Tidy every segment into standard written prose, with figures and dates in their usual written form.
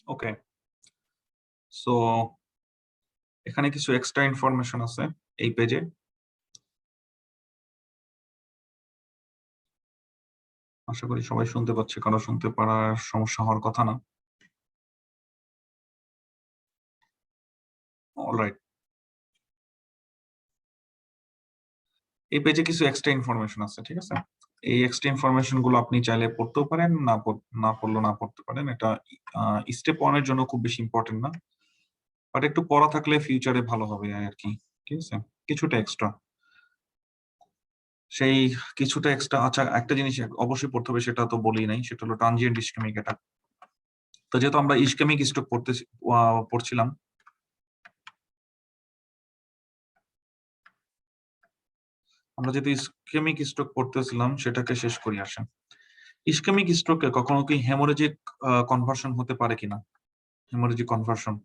ওকে, so এখানে কিছু extra information আছে এই পেজে। আশা করি সবাই শুনতে পাচ্ছে, কারো শুনতে পারার সমস্যা হওয়ার কথা না। অলরাইট, এই পেজে কিছু এক্সট্রা ইনফরমেশন আছে, ঠিক আছে। এই এক্সট্রা ইনফরমেশন গুলো আপনি চাইলে পড়তেও পারেন, না পড়লেও না পড়তে পারেন। এটা স্টেপ 1 এর জন্য খুব বেশি ইম্পর্টেন্ট না, বাট একটু পড়া থাকলে ফিউচারে ভালো হবে আর কি। ঠিক আছে, কিছুটা এক্সট্রা, সেই কিছুটা এক্সট্রা। আচ্ছা, একটা জিনিস অবশ্যই পড়তে হবে, সেটা তো বলি নাই, সেটা হলো ট্রানজিয়েন্ট ইসকেমিক অ্যাটাক। তো যেহেতু আমরা ইসকেমিক স্ট্রোক পড়ছিলাম, আমরা যেহেতু ইসকেমিক স্ট্রোক পড়তেছিলাম সেটাকে শেষ করি আসেন। ইসকেমিক স্ট্রোকে কখনো কি হেমোরেজিক কনভার্সন হতে পারে কিনা? হেমোরেজিক কনভার্সন,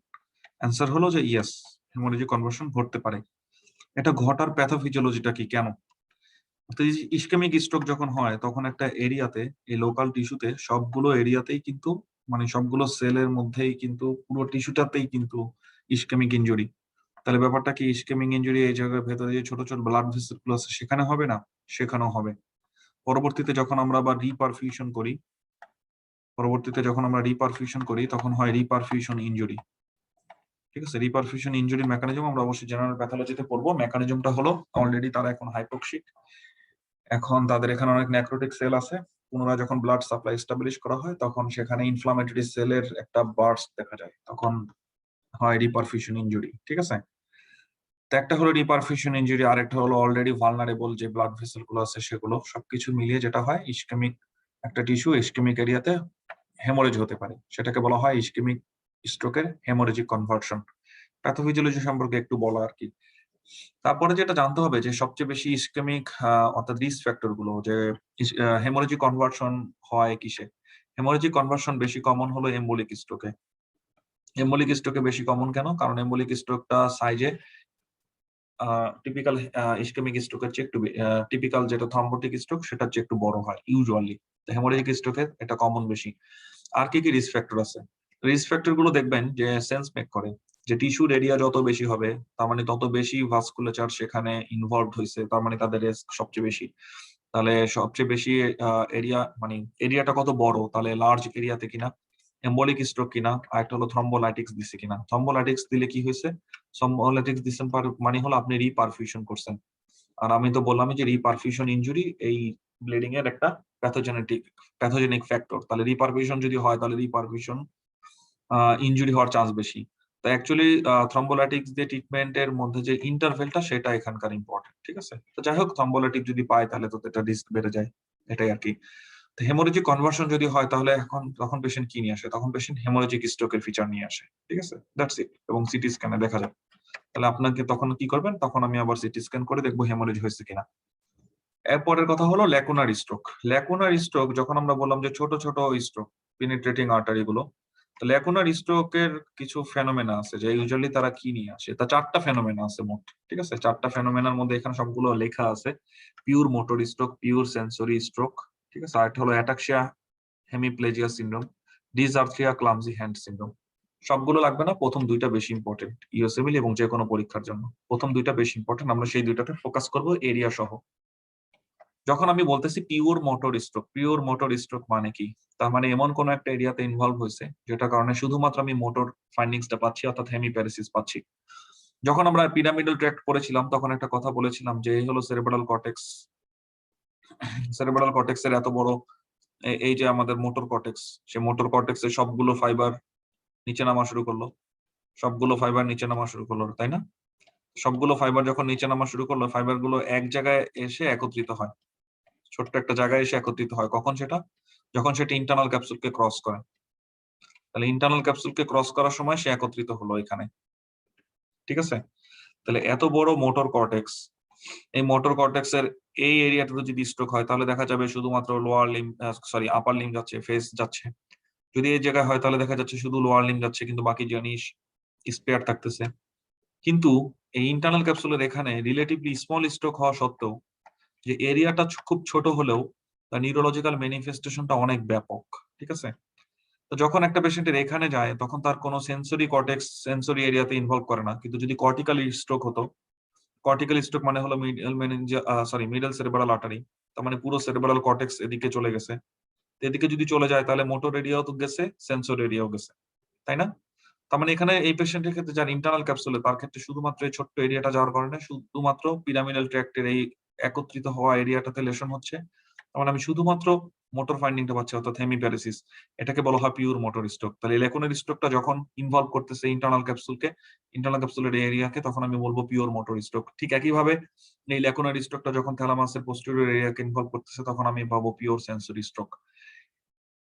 অ্যান্সার হলো যে ইয়েস, হেমোরেজিক কনভার্সন ঘটতে পারে। এটা ঘটার প্যাথোফিজিওলজিটা কি, কেন? ইসকেমিক স্ট্রোক যখন হয় তখন একটা এরিয়াতে, এই লোকাল টিস্যুতে সবগুলো এরিয়াতেই কিন্তু, মানে সবগুলো সেলের মধ্যেই কিন্তু, পুরো টিস্যুটাতেই কিন্তু ইসকেমিক ইনজুরি। তাহলে ব্যাপারটা কি, ইসকেমিক ইনজুরি এই জায়গার ভেতরে যে ছোট ছোট ব্লাড ভেসেল গুলো আছে সেখানে হবে না? সেখানেও হবে। পরবর্তীতে যখন আমরা আবার রিপারফিউশন করি তখন হয় রিপারফিউশন ইনজুরি। ঠিক আছে, রিপারফিউশন ইনজুরি মেকানিজম আমরা অবশ্যই জেনারেল প্যাথোলজিতে পড়বো। মেকানিজমটা হলো, অলরেডি তারা এখন হাইপোক্সিক, এখন তাদের এখানে অনেক নেক্রোটিক সেল আছে। পুনরায় যখন ব্লাড সাপ্লাই এস্টাবলিশ করা হয় তখন সেখানে ইনফ্লামেটরি সেলের একটা বার্স্ট দেখা যায়, তখন হয় রিপারফিউশন ইনজুরি। ঠিক আছে, তো একটা হলো রিপারফিউশন ইনজুরি, আরেকটা হলো অলরেডি ভালনারেবল যে ব্লাড ভেসেল গুলো আছে সেগুলো। সবকিছু মিলিয়ে যেটা হয়, ইসকেমিক একটা টিস্যু ইসকেমিক এরিয়াতে হেমোরেজ হতে পারে, সেটাকে বলা হয় ইসকেমিক স্ট্রোকের হেমোরেজিক কনভার্সন। প্যাথোফিজিওলজি সম্পর্কে একটু বলা আর কি। তারপরে যেটা জানতে হবে যে সবচেয়ে বেশি ইসকেমিক অর্থাৎ রিস্ক ফ্যাক্টর গুলো, যে হেমোরেজিক কনভার্সন হয় কিসে। হেমোরেজিক কনভার্সন বেশি কমন হলো এম্বোলিক স্ট্রোকে। এম্বোলিক স্ট্রোকে বেশি কমন কেন? কারণ এম্বোলিক স্ট্রোকটা সাইজে টিপিক্যাল ইসকেমিক স্ট্রোকের চেয়ে একটু, টিপিক্যাল যেটা থ্রম্বোটিক স্ট্রোক সেটার চেয়ে একটু বড় হয় ইউজুয়ালি। তো হেমোরেজিক স্ট্রোকে এটা কমন বেশি। আর কি কি রিস্ক ফ্যাক্টর আছে? রিস্ক ফ্যাক্টর গুলো দেখবেন যে সেন্স মেক করে, যে টিস্যুর এরিয়া যত বেশি হবে তার মানে তত বেশি ভাস্কুলেচার সেখানে ইনভলভ হয়েছে, তার মানে তাদের রিস্ক সবচেয়ে বেশি। তাহলে সবচেয়ে বেশি এরিয়া, মানে এরিয়াটা কত বড়, তাহলে লার্জ এরিয়াতে কিনা এম্বোলিক স্ট্রোক কিনা, আর একটা হলো থ্রম্বোলাইটিক্স দিছে কিনা। থ্রম্বোলাইটিক্স দিলে কি হয়েছে, থ্রম্বোলাইটিক্স দিচ্ছেন মানে হলো আপনি রিপারফিউশন করছেন। আর আমি তো বললামই যে রিপারফিউশন ইনজুরি এই ব্লিডিং এর একটা প্যাথোজেনিক ফ্যাক্টর। তাহলে রিপারফিউশন যদি হয় তাহলে রিপারফিউশন ইনজুরি হওয়ার চান্স বেশি। তো অ্যাকচুয়ালি থ্রম্বোলাইটিক্স দিয়ে ট্রিটমেন্টের মধ্যে যে ইন্টারভেলটা সেটা এখানকার ইম্পর্টেন্ট। ঠিক আছে, তো যাই হোক, থ্রম্বোলাইটিক যদি পায় তাহলে তো এটা রিস্ক বেড়ে যায়, এটাই আর কি। তো হেমোরেজিক কনভার্সন যদি হয় তাহলে তখন পেশেন্ট কি নিয়ে আসে? তখন পেশেন্ট হেমোরেজিক স্ট্রোকের ফিচার নিয়ে আসে। ঠিক আছে, দ্যাটস ইট। এবং সিটি স্ক্যানে দেখা যায়। তাহলে আপনাকে তখন কি করবেন? তখন আমি আবার সিটি স্ক্যান করে দেখবো হেমোরেজ হয়েছে কিনা। এরপরের কথা হলো ল্যাকুনার স্ট্রোক। ল্যাকুনার স্ট্রোক যখন আমরা বললাম যে ছোট ছোট স্ট্রোক, পেনিট্রেটিং আর্টারি গুলো, তো ল্যাকুনার স্ট্রোকের কিছু ফেনোমেনা আছে যে ইউজুয়ালি তারা কি নিয়ে আসে। তা 4টা ফেনোমেনা আছে মোট। ঠিক আছে, 4টা ফেনোমেনার মধ্যে এখানে সবগুলো লেখা আছে। Pure motor stroke, pure sensory stroke, ঠিক আছে, আরেকটা হলো ataxia hemiplegia syndrome, dysarthria clumsy hand syndrome. সবগুলো লাগবে না, প্রথম 2টা বেশি ইম্পর্টেন্ট ইউএসএমএল এবং যে কোনো পরীক্ষার জন্য। প্রথম 2টা বেশি ইম্পর্টেন্ট, আমরা সেই 2টাতে ফোকাস করব এরিয়া সহ। যখন আমি বলতেছি পিওর মোটর স্ট্রোক মানে কি? তার মানে এমন কোন একটা এরিয়াতে ইনভলভ হয়েছে যেটা কারণে শুধুমাত্র আমি মোটর ফাইন্ডিংসটা পাচ্ছি, অর্থাৎ হেমিপ্যারেসিস পাচ্ছি। যখন আমরা পিরামিডাল ট্র্যাক্ট পড়েছিলাম তখন একটা কথা বলেছিলাম যে এই হলো সেরেব্রাল কর্টেক্স। সেরেব্রাল কর্টেক্সের এত বড়, এই যে আমাদের মোটর কর্টেক্স, সে মোটর কর্টেক্সের সবগুলো ফাইবার নিচে নামা শুরু করলো, সবগুলো ফাইবার নিচে নামা শুরু করলো, তাই না? সবগুলো ফাইবার যখন নিচে নামা শুরু করলো, ফাইবার গুলো এক জায়গায় এসে একত্রিত হয়, ছোট্ট একটা জায়গায় এসে একত্রিত হয়। কখন সেটা? যখন সেটা ইন্টারনাল ক্যাপসুলকে ক্রস করে। তাহলে ইন্টারনাল ক্যাপসুলকে ক্রস করার সময় সে একত্রিত হলো এখানে। ঠিক আছে, তাহলে এত বড় মোটর কর্টেক্স, এই মোটর কর্টেক্স এর এই এরিয়াটাতে যদি স্ট্রোক হয় তাহলে দেখা যাবে শুধুমাত্র লোয়ার লিম্ব, আপার লিম্ব যাচ্ছে, ফেস যাচ্ছে। যদি এই জায়গায় হয় তাহলে দেখা যাচ্ছে শুধু লোয়ার লিম্ব যাচ্ছে, কিন্তু বাকি জিনিস স্পেয়ার থাকতেছে। কিন্তু এই ইন্টারনাল ক্যাপসুলের এখানে রিলেটিভলি স্মল স্ট্রোক হওয়া সত্ত্বেও, যে এরিয়াটা খুব ছোট হলেও তার নিউরোলজিক্যাল ম্যানিফেস্টেশনটা অনেক ব্যাপক। ঠিক আছে, তো যখন একটা পেশেন্টের এখানে যায় তখন তার কোনো সেন্সরি কর্টেক্স সেন্সরি এরিয়াতে ইনভলভ করে না, কিন্তু যদি কর্টিক্যাল স্ট্রোক হতো, কর্টিক্যাল স্ট্রোক মানে হলো মিডল সেরেব্রাল আর্টারি, তার মানে পুরো সেরেব্রাল কর্টেক্স এদিকে চলে গেছে। এদিকে যদি চলে যায় তাহলে মোটর এরিয়াও তো গেছে, সেন্সর এরিয়াও গেছে, তাই না? তার মানে এখানে এই পেশেন্টের ক্ষেত্রে যার ইন্টারনাল ক্যাপসুলে তার ক্ষেত্রে শুধুমাত্র এই ছোট্ট এরিয়াটা যাওয়ার কারণে শুধুমাত্র পিরামিডাল ট্র্যাক্টের এই একত্রিত হওয়া এরিয়াটাতে লেশন হচ্ছে। তার মানে আমি শুধুমাত্র মোটর ফাইন্ডিংটা পাচ্ছি, অর্থাৎ হেমিপ্যারেসিস। এটাকে বলা হয় পিওর মোটর স্ট্রোক। তাহলে লেকনের স্ট্রোকটা যখন ইনভলভ করতেছে ইন্টারনাল ক্যাপসুলকে, ইন্টারনাল ক্যাপসুলের এরিয়াকে, তখন আমি বলবো পিওর মোটর স্ট্রোক। ঠিক একইভাবে এই লেকনের স্ট্রোকটা যখন থ্যালামাসের পোস্টেরিয়র এরিয়াকে ইনভলভ করতেছে তখন আমি পাবো pure sensory stroke.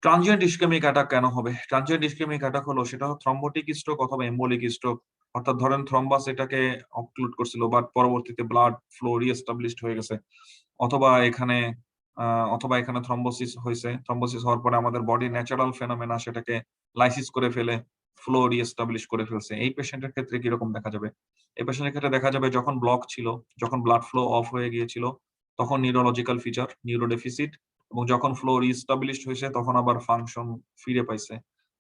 Transient ischaemic attack কেন হবে? ট্রানজিয়েন্ট ইসকেমিক অ্যাটাক হলো সেটা থ্রম্বোটিক স্ট্রোক অথবা এম্বোলিক স্ট্রোক। অর্থাৎ ধরেন থ্রম্বাস এটাকে অবক্লুড করছিল, বাট পরবর্তীতে ব্লাড ফ্লো রিএস্টাবলিশড হয়ে গেছে, অথবা এখানে থ্রম্বোসিস হয়েছে। থ্রম্বোসিস হওয়ার পরে আমাদের বডি ন্যাচারাল ফেনোমেনা সেটাকে লাইসিস করে ফেলে ফ্লো রিএস্টাবলিশ করে ফেলছে। এই পেশেন্টের ক্ষেত্রে কিরকম দেখা যাবে? এই পেশেন্টের ক্ষেত্রে দেখা যাবে যখন ব্লক ছিল, যখন ব্লাড ফ্লো অফ হয়ে গিয়েছিল, তখন নিউরোলজিক্যাল ফিচার, নিউরোডেফিসিট, এবং যখন ফ্লো রিস্টাবলিশড হয়েছে তখন আবার ফাংশন ফিরে পাইছে।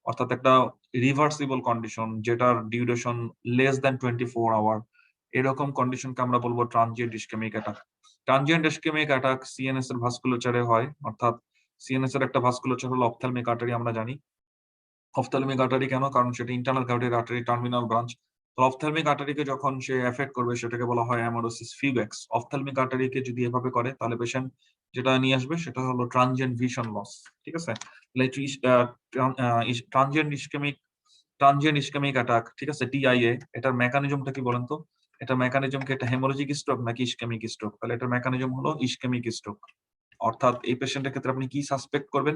অর্থাৎ একটা রিভার্সিবল কন্ডিশন যেটার ডিউরেশন লেস দ্যান 24 আওয়ার, এরকম কন্ডিশনকে আমরা বলবো transient ischaemic attack. Transient ischaemic attack CNS এর ভাস্কুলেচারে হয়, অর্থাৎ সিএনএস এর একটা ভাস্কুলেচার হলো অপথ্যালমিক আর্টারি। আমরা জানি অপথ্যালমিক আর্টারি কেন, কারণ সেটা internal carotid artery terminal branch. তো অপথ্যালমিক আর্টারিকে যখন সে এফেক্ট করবে সেটাকে বলা হয় অ্যামোরোসিস ফিউবেক্স। অপথ্যালমিক আর্টারিকে যদি এভাবে করে তাহলে পেশেন্ট যেটা নিয়ে আসবে সেটা হলো ট্রানজিয়েন্ট ভিশন লস। ঠিক আছে? ট্রানজিয়েন্ট ইসকেমিক অ্যাটাক, ঠিক আছে, টিআইএ, এটার মেকানিজমটা কি বলেন তো? এটার মেকানিজম কি এটা হেমোরেজিক স্ট্রোক নাকি ইসকেমিক স্ট্রোক? তাহলে এটার মেকানিজম হলো ইসকেমিক স্ট্রোক। অর্থাৎ এই পেশেন্টের ক্ষেত্রে আপনি কি সাসপেক্ট করবেন?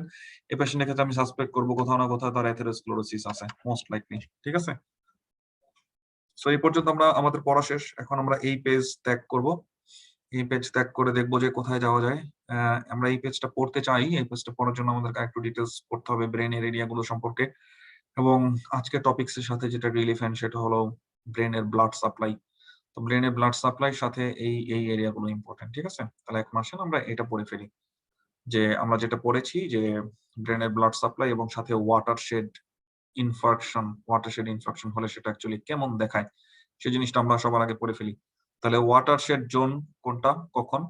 এই পেশেন্টের ক্ষেত্রে আমি সাসপেক্ট করবো কোথাও না কোথাও তার অ্যাথেরোস্ক্লেরোসিস আছে, মোস্ট লাইকলি। ঠিক আছে? সো এই পর্যন্ত আমরা আমাদের পড়া শেষ। এখন আমরা এই পেজ ত্যাগ করব। এই পেজ ত্যাগ করে দেখবো যে কোথায় যাওয়া যায়। আমরা এই পেজটা পড়তে চাই। এই পেজটা পড়ার জন্য আমাদেরকে একটু ডিটেলস পড়তে হবে ব্রেনের এরিয়াগুলো সম্পর্কে। এবং আজকে টপিকস এর সাথে যেটা রিলেভেন্ট সেটা হলো ব্রেনের ব্লাড সাপ্লাই। তো ব্রেনের ব্লাড সাপ্লাইয়ের সাথে এই এরিয়াগুলো ইম্পর্টেন্ট। ঠিক আছে? তাহলে এখন আসেন আমরা এটা পড়ে ফেলি। যে আমরা যেটা পড়েছি যে ব্রেনের ব্লাড সাপ্লাই এবং সাথে ওয়াটারশেড ইনফাকশন হলে সেটা অ্যাকচুয়ালি কেমন দেখায় সেই জিনিসটা আমরা সবার আগে পড়ে ফেলি। তাহলে ওয়াটারশেড জোন কোনটা, কখন?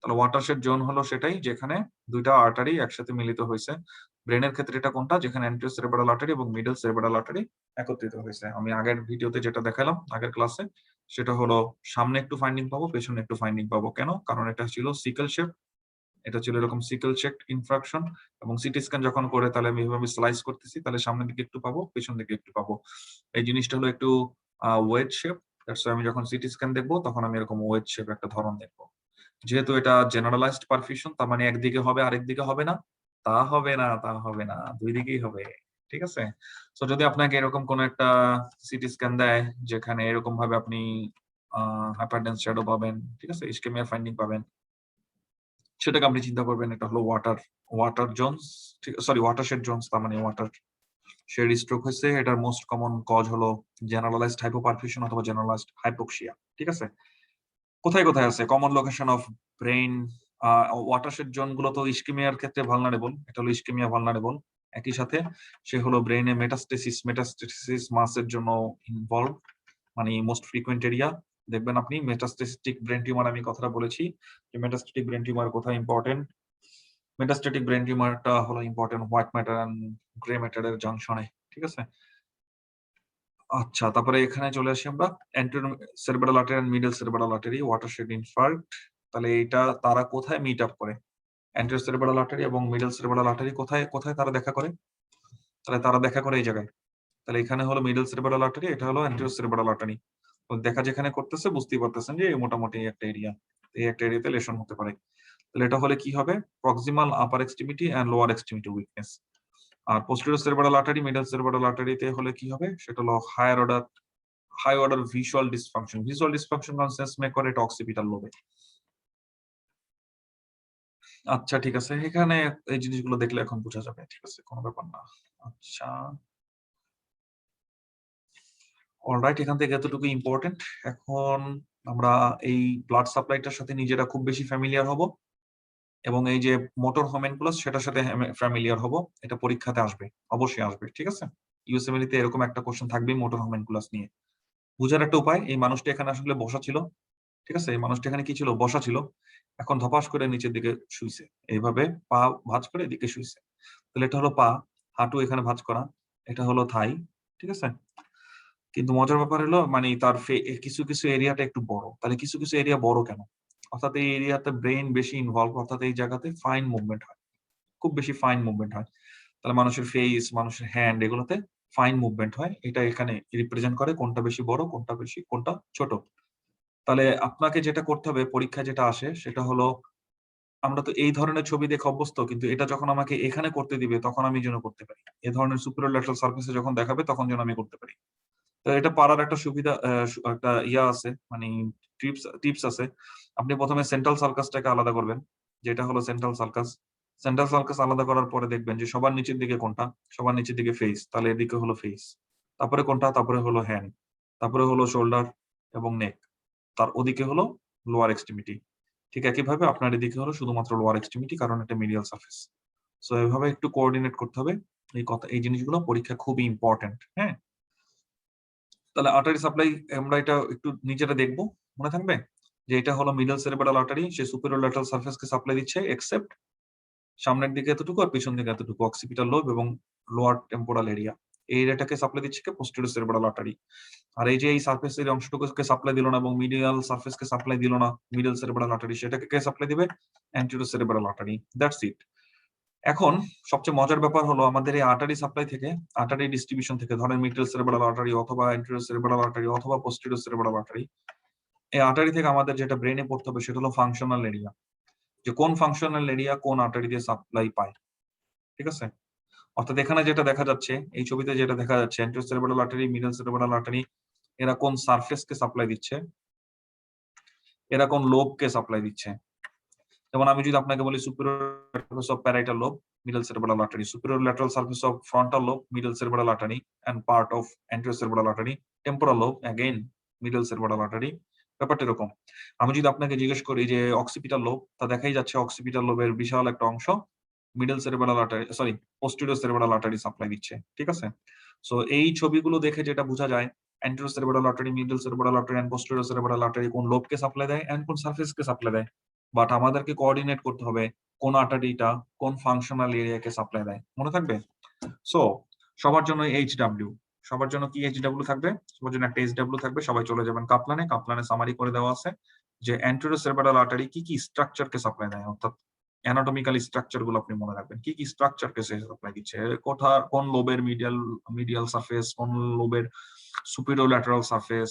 তাহলে ওয়াটারশেড জোন হলো সেটাই যেখানে দুইটা আর্টারি একসাথে মিলিত হয়েছে। ব্রেনের ক্ষেত্রে এটা কোনটা? যেখানে অ্যান্টেরিয়র সেরেব্রাল আর্টারি এবং মিডল সেরেব্রাল আর্টারি একত্রিত হয়েছে। আমি আগের ভিডিওতে যেটা দেখালাম আগের ক্লাসে, সেটা হলো সামনে একটু ফাইন্ডিং পাবো, পেছনে একটু ফাইন্ডিং পাবো। কেন? কারণ এটা ছিল সিকেল শেপ, এটা ছিল এরকম সিকেল চেক ইনফ্রাকশন, এবং সিটি স্ক্যান যখন করে তাহলে আমি এভাবে স্লাইস করতেছি, তাহলে সামনের দিকে একটু পাবো, পেছন দিকে একটু পাবো। এই জিনিসটা হলো একটু ওয়েজ শেপ। দ্যাটস আমি যখন সিটি স্ক্যান দেখবো তখন আমি এরকম ওয়েজ শেপ একটা ধরন দেখবো। যেহেতু এটা জেনারেলাইজড পারফিউশন, তার মানে একদিকে হবে আরেক দিকে হবে না, তা হবে না, দুই দিকেই হবে। ঠিক আছে? তো যদি আপনাকে এরকম কোন একটা সিটি স্ক্যান দেয় যেখানে এরকম ভাবে আপনি হাইপারডেন্স শ্যাডো পাবেন, ঠিক আছে, ইসকেমিয়া ফাইন্ডিং পাবেন, সেটাকে আপনি চিন্তা করবেন এটা হলো water Jones, sorry watershed Jones, তার মানে ওয়াটার শেড স্ট্রোক হয়েছে। এটার মোস্ট কমন কজ হলো জেনারেলাইজড হাইপোপারফিউশন অথবা জেনারেলাইজড হাইপোক্সিয়া। ঠিক আছে? কোথায় কোথায় আছে common location of brain? Watershed zone গুলো তো ইসকেমিয়ার ক্ষেত্রে ভালনারেবল, এটা হলো ইসকেমিয়া ভালনারেবল। একই সাথে সে হলো ব্রেইনে মেটাস্টেসিস মাসের জন্য ইনভলভ, মানে মোস্ট ফ্রিকুয়েন্ট এরিয়া। দেখবেন আপনি মেটাস্টেটিক ব্রেন টিউমার, আমি কথাটা বলেছি যে মেটাস্টেটিক ব্রেন টিউমার কোথায় ইম্পর্টেন্ট। মেটাস্টেটিক ব্রেন টিউমারটা হলো important white matter and grey ম্যাটারের জংশনে। ঠিক আছে? আচ্ছা, তারপরে এখানে চলে আসি আমরা anterior cerebral artery and middle cerebral artery watershed infarct. তাহলে এটা তারা কোথায় মিট আপ করে? অ্যান্টেরিয়র সেরেব্রাল আর্টারি এবং মিডল সেরেব্রাল আর্টারি কোথায় কোথায় তারা দেখা করে? তাহলে তারা দেখা করে এই জায়গায়। তাহলে এখানে হলো মিডল সেরেব্রাল আর্টারি, এটা হলো অ্যান্টেরিয়র সেরেব্রাল আর্টারি। তো দেখা যেখানে করতেছে বুঝতেই পারতেছেন যে মোটামুটি একটা এরিয়া, এই একটা এরিয়াতে লেশন হতে পারে। তাহলে এটা হলে কি হবে? Proximal upper extremity and lower extremity weakness. আর posterior cerebral artery middle cerebral আর্টারিতে হলে কি হবে? সেটা হলো high order visual dysfunction. Visual dysfunction কনসেন্স মে করে এটা অক্সিপিটাল লোবে। আচ্ছা ঠিক আছে, এখানে এই জিনিসগুলো দেখলে এখন বোঝা যাবে। ঠিক আছে, কোনো ব্যাপার না। আচ্ছা, অলরাইট, এখান থেকে এতটুকু ইম্পর্টেন্ট। এখন আমরা এই ব্লাড সাপ্লাইটার সাথে নিজেরা খুব বেশি ফ্যামিলিয়ার হব। এবং এই যে মোটর হোমেনকুলাস সেটার সাথে ফ্যামিলিয়ার হব, এটা পরীক্ষাতে আসবে, অবশ্যই আসবে, ঠিক আছে। ইউএসএমএল তে এরকম একটা কোশ্চেন থাকবেই মোটর হোমেনকুলাস নিয়ে। বুঝার একটা উপায়, এই মানুষটা এখানে আসলে বসা ছিল, ঠিক আছে, এই মানুষটা এখানে কি ছিল, বসা ছিল, এখন ধপাস করে নিচের দিকে শুইছে, এইভাবে পা ভাঁজ করে এদিকে শুইছে। তাহলে এটা হলো পা, হাঁটু এখানে ভাঁজ করা, এটা হলো থাই, ঠিক আছে। কিন্তু মজার ব্যাপার হলো মানে তার কিছু কিছু এরিয়াটা একটু বড়, তাহলে কিছু কিছু এরিয়া বড় কেন? অর্থাৎ এই এরিয়াতে ব্রেইন বেশি ইনভলভ, অর্থাৎ এই জায়গাতে ফাইন মুভমেন্ট হয়, খুব বেশি ফাইন মুভমেন্ট হয়। তাহলে মানুষের ফেস, মানুষের হ্যান্ড, এগুলোতে ফাইন মুভমেন্ট হয়, এটা এখানে রিপ্রেজেন্ট করে কোনটা বেশি বড়, কোনটা বেশি, কোনটা ছোট। তাহলে আপনাকে যেটা করতে হবে, পরীক্ষায় যেটা আসে সেটা হলো, আমরা তো এই ধরনের ছবি দেখে অভ্যস্ত, কিন্তু এটা যখন আমাকে এখানে করতে দিবে তখন আমি যেন করতে পারি, এ ধরনের সুপিরিয়র ল্যাটারাল সারফেসে যখন দেখাবে তখন যেন আমি করতে পারি। তো এটা পারার একটা সুবিধা, একটা ইয়া আছে, মানে টিপস আছে। আপনি প্রথমে সেন্ট্রাল সার্কাসটাকে আলাদা করবেন, যেটা হলো সেন্ট্রাল সার্কাস। সেন্ট্রাল সার্কাস আলাদা করার পরে দেখবেন যে সবার নিচের দিকে কোনটা, সবার নিচের দিকে ফেস, তাহলে এদিকে হলো ফেস, তারপরে কোনটা, তারপরে হলো হ্যান্ড, তারপরে হলো শোল্ডার এবং নেক, তার ওদিকে হলো লোয়ার এক্সট্রিমিটি। ঠিক একইভাবে আপনার এদিকে হলো শুধুমাত্র লোয়ার এক্সট্রিমিটি, কারণ এটা মিডিয়াল সারফেস। সো এভাবে একটু কোঅর্ডিনেট করতে হবে। এই জিনিসগুলো পরীক্ষা খুবই ইম্পর্টেন্ট, হ্যাঁ। তাহলে আর্টারি সাপ্লাই আমরা এটা একটু নিজেরা দেখবো, মনে থাকবে যে এটা হলো মিডল সেরেব্রাল আর্টারি, সে সুপিরিয়র ল্যাটারাল সারফেসকে সাপ্লাই দিচ্ছে, এক্সেপ্ট সামনের দিকে এতটুকু আর পিছন দিকে এতটুকু, অক্সিপিটাল লোব এবং লোয়ার টেম্পোরাল এরিয়া, এই এরিয়াটাকে সাপ্লাই দিচ্ছে কে, পোস্টেরিয়র সেরেব্রাল আর্টারি। আর এই যে এই সারফেসের অংশটুকুকে সাপ্লাই দিল না এবং মিডিয়াল সারফেসকে সাপ্লাই দিল না মিডল সেরেব্রাল আর্টারি, সেটাকে কে সাপ্লাই দিবে, anterior cerebral artery. That's it. এখন সবচেয়ে মজার ব্যাপার হলো আমাদের এই আর্টারি সাপ্লাই থেকে, আর্টারি ডিস্ট্রিবিউশন থেকে, ধরেন মিডল সেরেব্রাল আর্টারি অথবা অ্যান্টেরিয়র সেরেব্রাল আর্টারি অথবা পোস্টেরিয়র সেরেব্রাল আর্টারি, এই আর্টারি থেকে আমাদের যেটা ব্রেনে পড়তে হবে সেটা হলো ফাংশনাল এরিয়া, যে কোন ফাংশনাল এরিয়া কোন আর্টারি দিয়ে সাপ্লাই পায়, ঠিক আছে। অর্থাৎ এখানে যেটা দেখা যাচ্ছে, এই ছবিতে যেটা দেখা যাচ্ছে, anterior cerebral artery, middle cerebral artery, এরা কোন সারফেসকে সাপ্লাই দিচ্ছে, এরা কোন লোবকে সাপ্লাই দিচ্ছে। যেমন আমি যদি আপনাকে বলি superior surface of parietal lobe, middle cerebral artery, superior lateral surface of frontal lobe, middle cerebral artery, and part of anterior cerebral artery, temporal lobe again middle cerebral artery. ব্যাপারটা এরকম। আমি যদি আপনাকে জিজ্ঞেস করি যে অক্সিপিটাল লোব, তা দেখাই যাচ্ছে অক্সিপিটাল লোবের বিশাল একটা অংশ middle cerebral artery, sorry, posterior cerebral artery supply দিচ্ছে, ঠিক আছে। সো এই ছবিগুলো দেখে যেটা বোঝা যায়, anterior cerebral artery, middle cerebral artery and posterior cerebral artery কোন লোবকে সাপ্লাই দেয় এন্ড কোন সারফেসকে সাপ্লাই দেয়। বাট আমাদেরকে কোঅর্ডিনেট করতে হবে কোন আর্টারিটা কোন ফাংশনাল এরিয়াকে সাপ্লাই দেয়, মনে থাকবে। সো সবার জন্য এইচডব্লিউ, সবার জন্য কি এইচডব্লিউ থাকবে, সবার জন্য একটা এইচডব্লিউ থাকবে। সবাই চলে যাবেন কাপলানে, কাপলানে সামারি করে দেওয়া আছে যে অ্যান্টেরিয়র সেরেব্রাল আর্টারি কি কি স্ট্রাকচারকে সাপ্লাই দেয়, অর্থাৎ অ্যানাটমিক্যাল স্ট্রাকচার গুলো আপনি মনে রাখবেন, কি কি স্ট্রাকচারকে সে সাপ্লাই দিচ্ছে, কোন লোবের মিডিয়াল সারফেস, কোন লোবের সুপিরিয়র ল্যাটারাল সারফেস,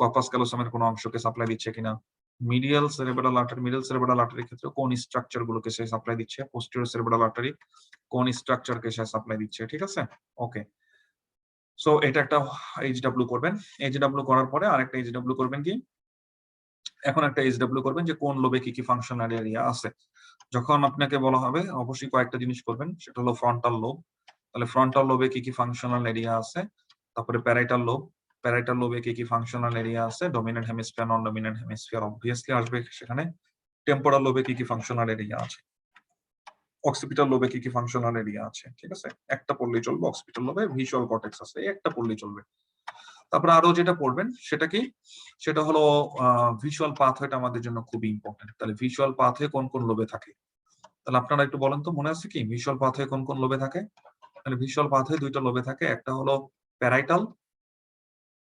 কর্পাস ক্যালোসামের কোন অংশকে সাপ্লাই দিচ্ছে কিনা, medial cerebral artery, middle cerebral আর্টারির ক্ষেত্রে কোন স্ট্রাকচার গুলোকে সে সাপ্লাই দিচ্ছে, পোস্টেরিয়র সেরেব্রাল আর্টারি কোন স্ট্রাকচারকে সে সাপ্লাই দিচ্ছে, ঠিক আছে। ওকে, সো এটা একটা এইচডব্লিউ করবেন। এইচডব্লিউ করার পরে আরেকটা এইচডব্লিউ করবেন কি, এখন একটা এইচডব্লিউ করবেন যে কোন লোবে কি কি ফাংশনাল এরিয়া আছে। যখন আপনাকে বলা হবে অবশ্যই কয়েকটা জিনিস করবেন, সেটা হলো ফ্রন্টাল লোব, তাহলে ফ্রন্টাল লোবে কি কি ফাংশনাল এরিয়া আছে, তারপরে প্যারাইটাল লোব, প্যারাইটাল লোবে কি কি ফাংশনাল এরিয়া আছে, ডমিনেন্ট হেমিস্ফিয়ার, নন ডমিনেন্ট হেমিস্ফিয়ার অবভিয়াসলি আসবে সেখানে, টেম্পোরাল লোবে কি কি ফাংশনাল এরিয়া আছে, অক্সিপিটাল লোবে কি কি ফাংশনাল এরিয়া আছে, ঠিক আছে। একটা পড়লেই চলবে, অক্সিপিটাল লোবে ভিজুয়াল কর্টেক্স আছে, এই একটা পড়লেই চলবে। তারপরে আরো যেটা পড়বেন সেটা কি, সেটা হলো ভিজুয়াল পাথওয়েটা আমাদের জন্য খুবই ইম্পর্টেন্ট। তাহলে ভিজুয়াল পাথওয়ে কোন কোন লোবে থাকে, তাহলে আপনারা একটু বলেন তো, মনে আছে কি ভিজুয়াল পাথওয়ে কোন কোন লোবে থাকে। তাহলে ভিজুয়াল পাথওয়ে দুইটা লোবে থাকে, একটা হলো প্যারাইটাল,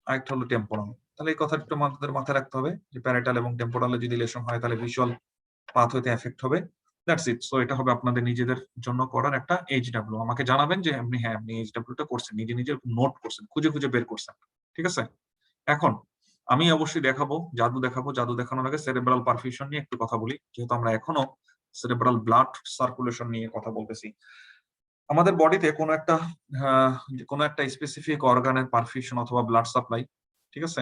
আরেকটা হলো টেম্পোরাল। তাহলে এই কথাটা একটু আমাদের মাথায় রাখতে হবে যে প্যারাইটাল এবং টেম্পোরালে যদি লেশন হয় তাহলে ভিজুয়াল পাথওয়েতে এফেক্ট হবে। That's it. সো এটা হবে আপনাদের নিজেদের জন্য করার একটা এইচডব্লিউ। আমাকে জানাবেন যে আপনি, হ্যাঁ, আপনি এইচডব্লিউটা করছেন, নিজে নিজে নোট করছেন, খুঁজে খুঁজে বের করছেন, ঠিক আছে। এখন আমি অবশ্যই দেখাবো, জাদু দেখাবো। জাদু দেখানোর আগে সেরেব্রাল পারফিউশন নিয়ে একটু কথা বলি, যেহেতু আমরা এখনো সেরেব্রাল ব্লাড সার্কুলেশন নিয়ে কথা বলতেছি। আমাদের বডিতে কোনো একটা স্পেসিফিক অর্গানের পারফিউশন অথবা ব্লাড সাপ্লাই, ঠিক আছে,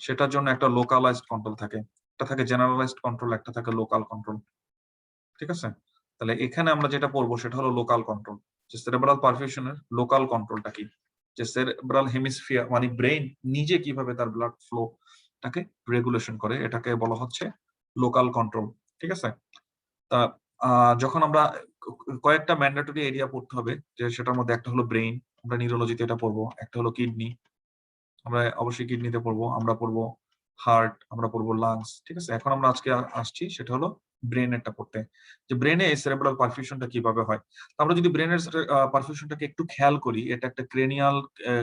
সেটার জন্য একটা লোকালাইজড কন্ট্রোল থাকে, একটা থাকে জেনারেলাইজড কন্ট্রোল, একটা থাকে লোকাল কন্ট্রোল, ঠিক আছে। তাহলে এখানে আমরা যেটা পড়বো সেটা হলো লোকাল কন্ট্রোল, যে সেরেব্রাল পারফিউশনের লোকাল কন্ট্রোলটা কি, যে সেরেব্রাল হেমিস্ফিয়ার মানে ব্রেইন নিজে কিভাবে তার ব্লাড ফ্লোটাকে রেগুলেশন করে, এটাকে বলা হচ্ছে লোকাল কন্ট্রোল, ঠিক আছে। তা যখন আমরা কয়েকটা ম্যান্ডেটরি এরিয়া পড়তে হবে, যে সেটার মধ্যে একটা হলো ব্রেইন, আমরা নিউরোলজিতে এটা পড়বো, একটা হলো কিডনি, আমরা অবশ্যই কিডনিতে পড়বো, আমরা পড়বো হার্ট, আমরা পড়বো লাংস, ঠিক আছে। এখন আমরা আজকে আসছি সেটা হলো ব্রেনেরটা পড়তে, যে ব্রেনে সেরেব্রাল পারফিউশনটা কিভাবে হয়। আমরা যদি ব্রেনের পারফিউশনটাকে একটু খেয়াল করি, এটা একটা ক্রেনিয়াল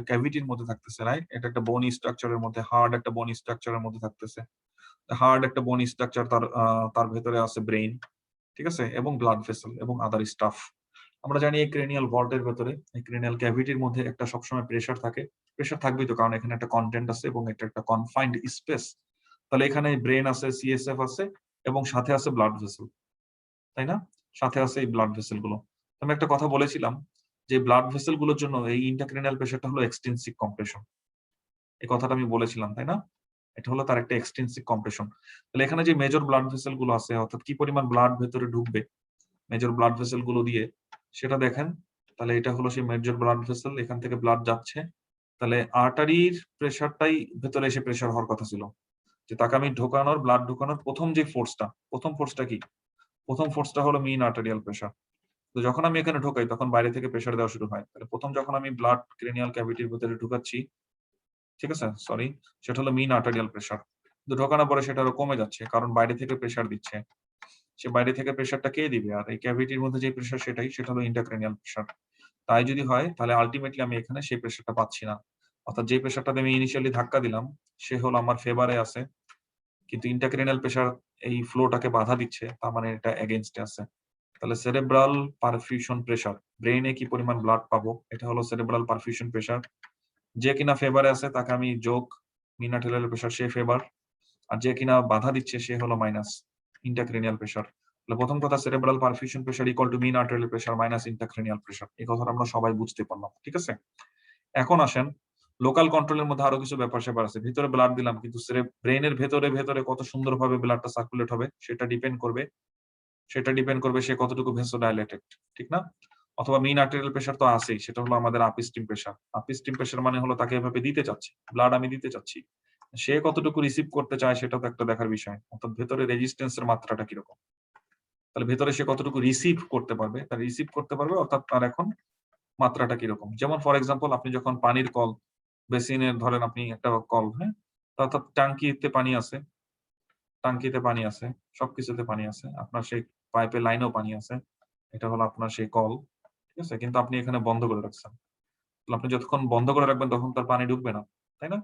ক্যাভিটির মধ্যে থাকতেছে, রাইট? এটা একটা বোনি স্ট্রাকচারের মধ্যে, হার্ড একটা বোনি স্ট্রাকচারের মধ্যে থাকতেছে। হার্ড একটা বোনি স্ট্রাকচার, তার ভেতরে আছে ব্রেইন, ঠিক আছে, এবং ব্লাড ভেসেল এবং আদার স্টাফ। আমরা জানি এই ক্রেনিয়াল ভল্টের ভেতরে, এই ক্রেনিয়াল ক্যাভিটির মধ্যে একটা সবসময় প্রেসার থাকে। প্রেসার থাকবেই তো, কারণ এখানে একটা কন্টেন্ট আছে এবং এটা একটা কনফাইন্ড স্পেস। তাহলে এখানে ব্রেন আছে, সিএসএফ আছে এবং সাথে আছে ব্লাড ভেসেল, তাই না? সাথে আছে এই ব্লাড ভেসেল গুলো। আমি একটা কথা বলেছিলাম যে ব্লাড ভেসেল গুলোর জন্য এই ইন্টারক্রেনিয়াল প্রেসারটা হলো এক্সটেন্সিভ কম্প্রেশন। এই কথাটা আমি বলেছিলাম, তাই না? এটা হলো তার একটা এক্সটেন্সিভ কম্প্রেশন। তাহলে এখানে যে মেজর ব্লাড ভেসেল গুলো আছে, অর্থাৎ কি পরিমাণ ব্লাড ভেতরে ঢুকবে মেজর ব্লাড ভেসেল গুলো দিয়ে, সেটা দেখেন। তাহলে এটা হলো সেই মেজর ব্লাড ভেসেল, এখান থেকে ব্লাড যাচ্ছে। তাহলে আর্টারির প্রেসারটাই ভেতরে এসে প্রেসার হওয়ার কথা ছিল, যে তাকে আমি ঢোকানোর, ব্লাড ঢোকানোর প্রথম ফোর্সটা কি? প্রথম ফোর্সটা হলো মিন আর্টারিয়াল প্রেসার। তো যখন আমি এখানে ঢোকাই তখন বাইরে থেকে প্রেসার দেওয়া শুরু হয়। তাহলে প্রথম যখন আমি ব্লাড ক্রেনিয়াল ক্যাভিটির ভিতরে ঢুকাচ্ছি, ঠিক আছে, সরি, সেটা হলো মিন আর্টারিয়াল প্রেসার। কিন্তু ঢোকানোর পরে সেটা আরো কমে যাচ্ছে, কারণ বাইরে থেকে প্রেসার দিচ্ছে। সে বাইরে থেকে প্রেসারটা কে দিবে? আর এই ক্যাভিটির মধ্যে যে প্রেসার, সেটা হলো ইন্টারক্রেনিয়াল প্রেসার। তাই যদি হয় তাহলে আলটিমেটলি আমি এখানে সেই প্রেসারটা পাচ্ছি না। অর্থাৎ যে প্রেসারটাতে আমি ইনিশিয়ালি ধাক্কা দিলাম সে হলো আমার ফেভারে আছে, কিন্তু ইন্টারক্রেনিয়াল প্রেসার এই ফ্লোটাকে বাধা দিচ্ছে, তার মানে এটা এগেইনস্টে আছে। তাহলে সেরেব্রাল পারফিউশন প্রেসার, ব্রেইনে কি পরিমাণ ব্লাড পাবো, এটা হলো সেরেব্রাল পারফিউশন প্রেসার। যে কিনা ফেভারে আছে তাকে আমি যোগ, মিন আর্টারিয়াল প্রেসার সে ফেভার, আর যে কিনা বাধা দিচ্ছে সে হলো মাইনাস, ইন্টারক্রেনিয়াল প্রেসার। তাহলে প্রথম কথা, cerebral perfusion pressure equal to mean arterial pressure minus intracranial pressure. এই কথাটা আমরা সবাই বুঝতে পারলাম, ঠিক আছে। এখন আসেন, লোকাল কন্ট্রোলের মধ্যে আরো কিছু ব্যাপার স্যাপার আছে। ভিতরে ব্লাড দিলাম, কিন্তু ব্রেনের ভেতরে ভেতরে কত সুন্দরভাবে ব্লাডটা সার্কুলেট হবে সেটা ডিপেন্ড করবে সে কতটুকু ভেসোডাইলেটেড, ঠিক না? অথবা মিন আর্টেরিয়াল প্রেসার তো আছেই, সেটা হলো আমাদের আপস্ট্রিম প্রেসার। আপস্ট্রিম প্রেসার মানে হলো তাকে এভাবে দিতে চাচ্ছি, ব্লাড আমি দিতে চাচ্ছি, সে কতটুকু রিসিভ করতে চায় সেটা তো একটা দেখার বিষয়। অর্থাৎ ভেতরে রেজিস্ট্যান্সের মাত্রাটা কিরকম, তাহলে ভেতরে সে কতটুকু রিসিভ করতে পারবে, অর্থাৎ তার এখন মাত্রাটা কিরকম। যেমন ফর এক্সাম্পল, আপনি যখন পানির কল, বেসিনের ধরেন আপনি একটা কল, হ্যাঁ, অর্থাৎ টাঙ্কিতে পানি আছে, সবকিছুতে পানি আছে, আপনার সেই পাইপের লাইনেও পানি আছে, এটা হলো আপনার সেই কল, ঠিক আছে, কিন্তু আপনি এখানে বন্ধ করে রাখছেন। তাহলে আপনি যতক্ষণ বন্ধ করে রাখবেন তখন তার পানি ঢুকবে না, তাই না?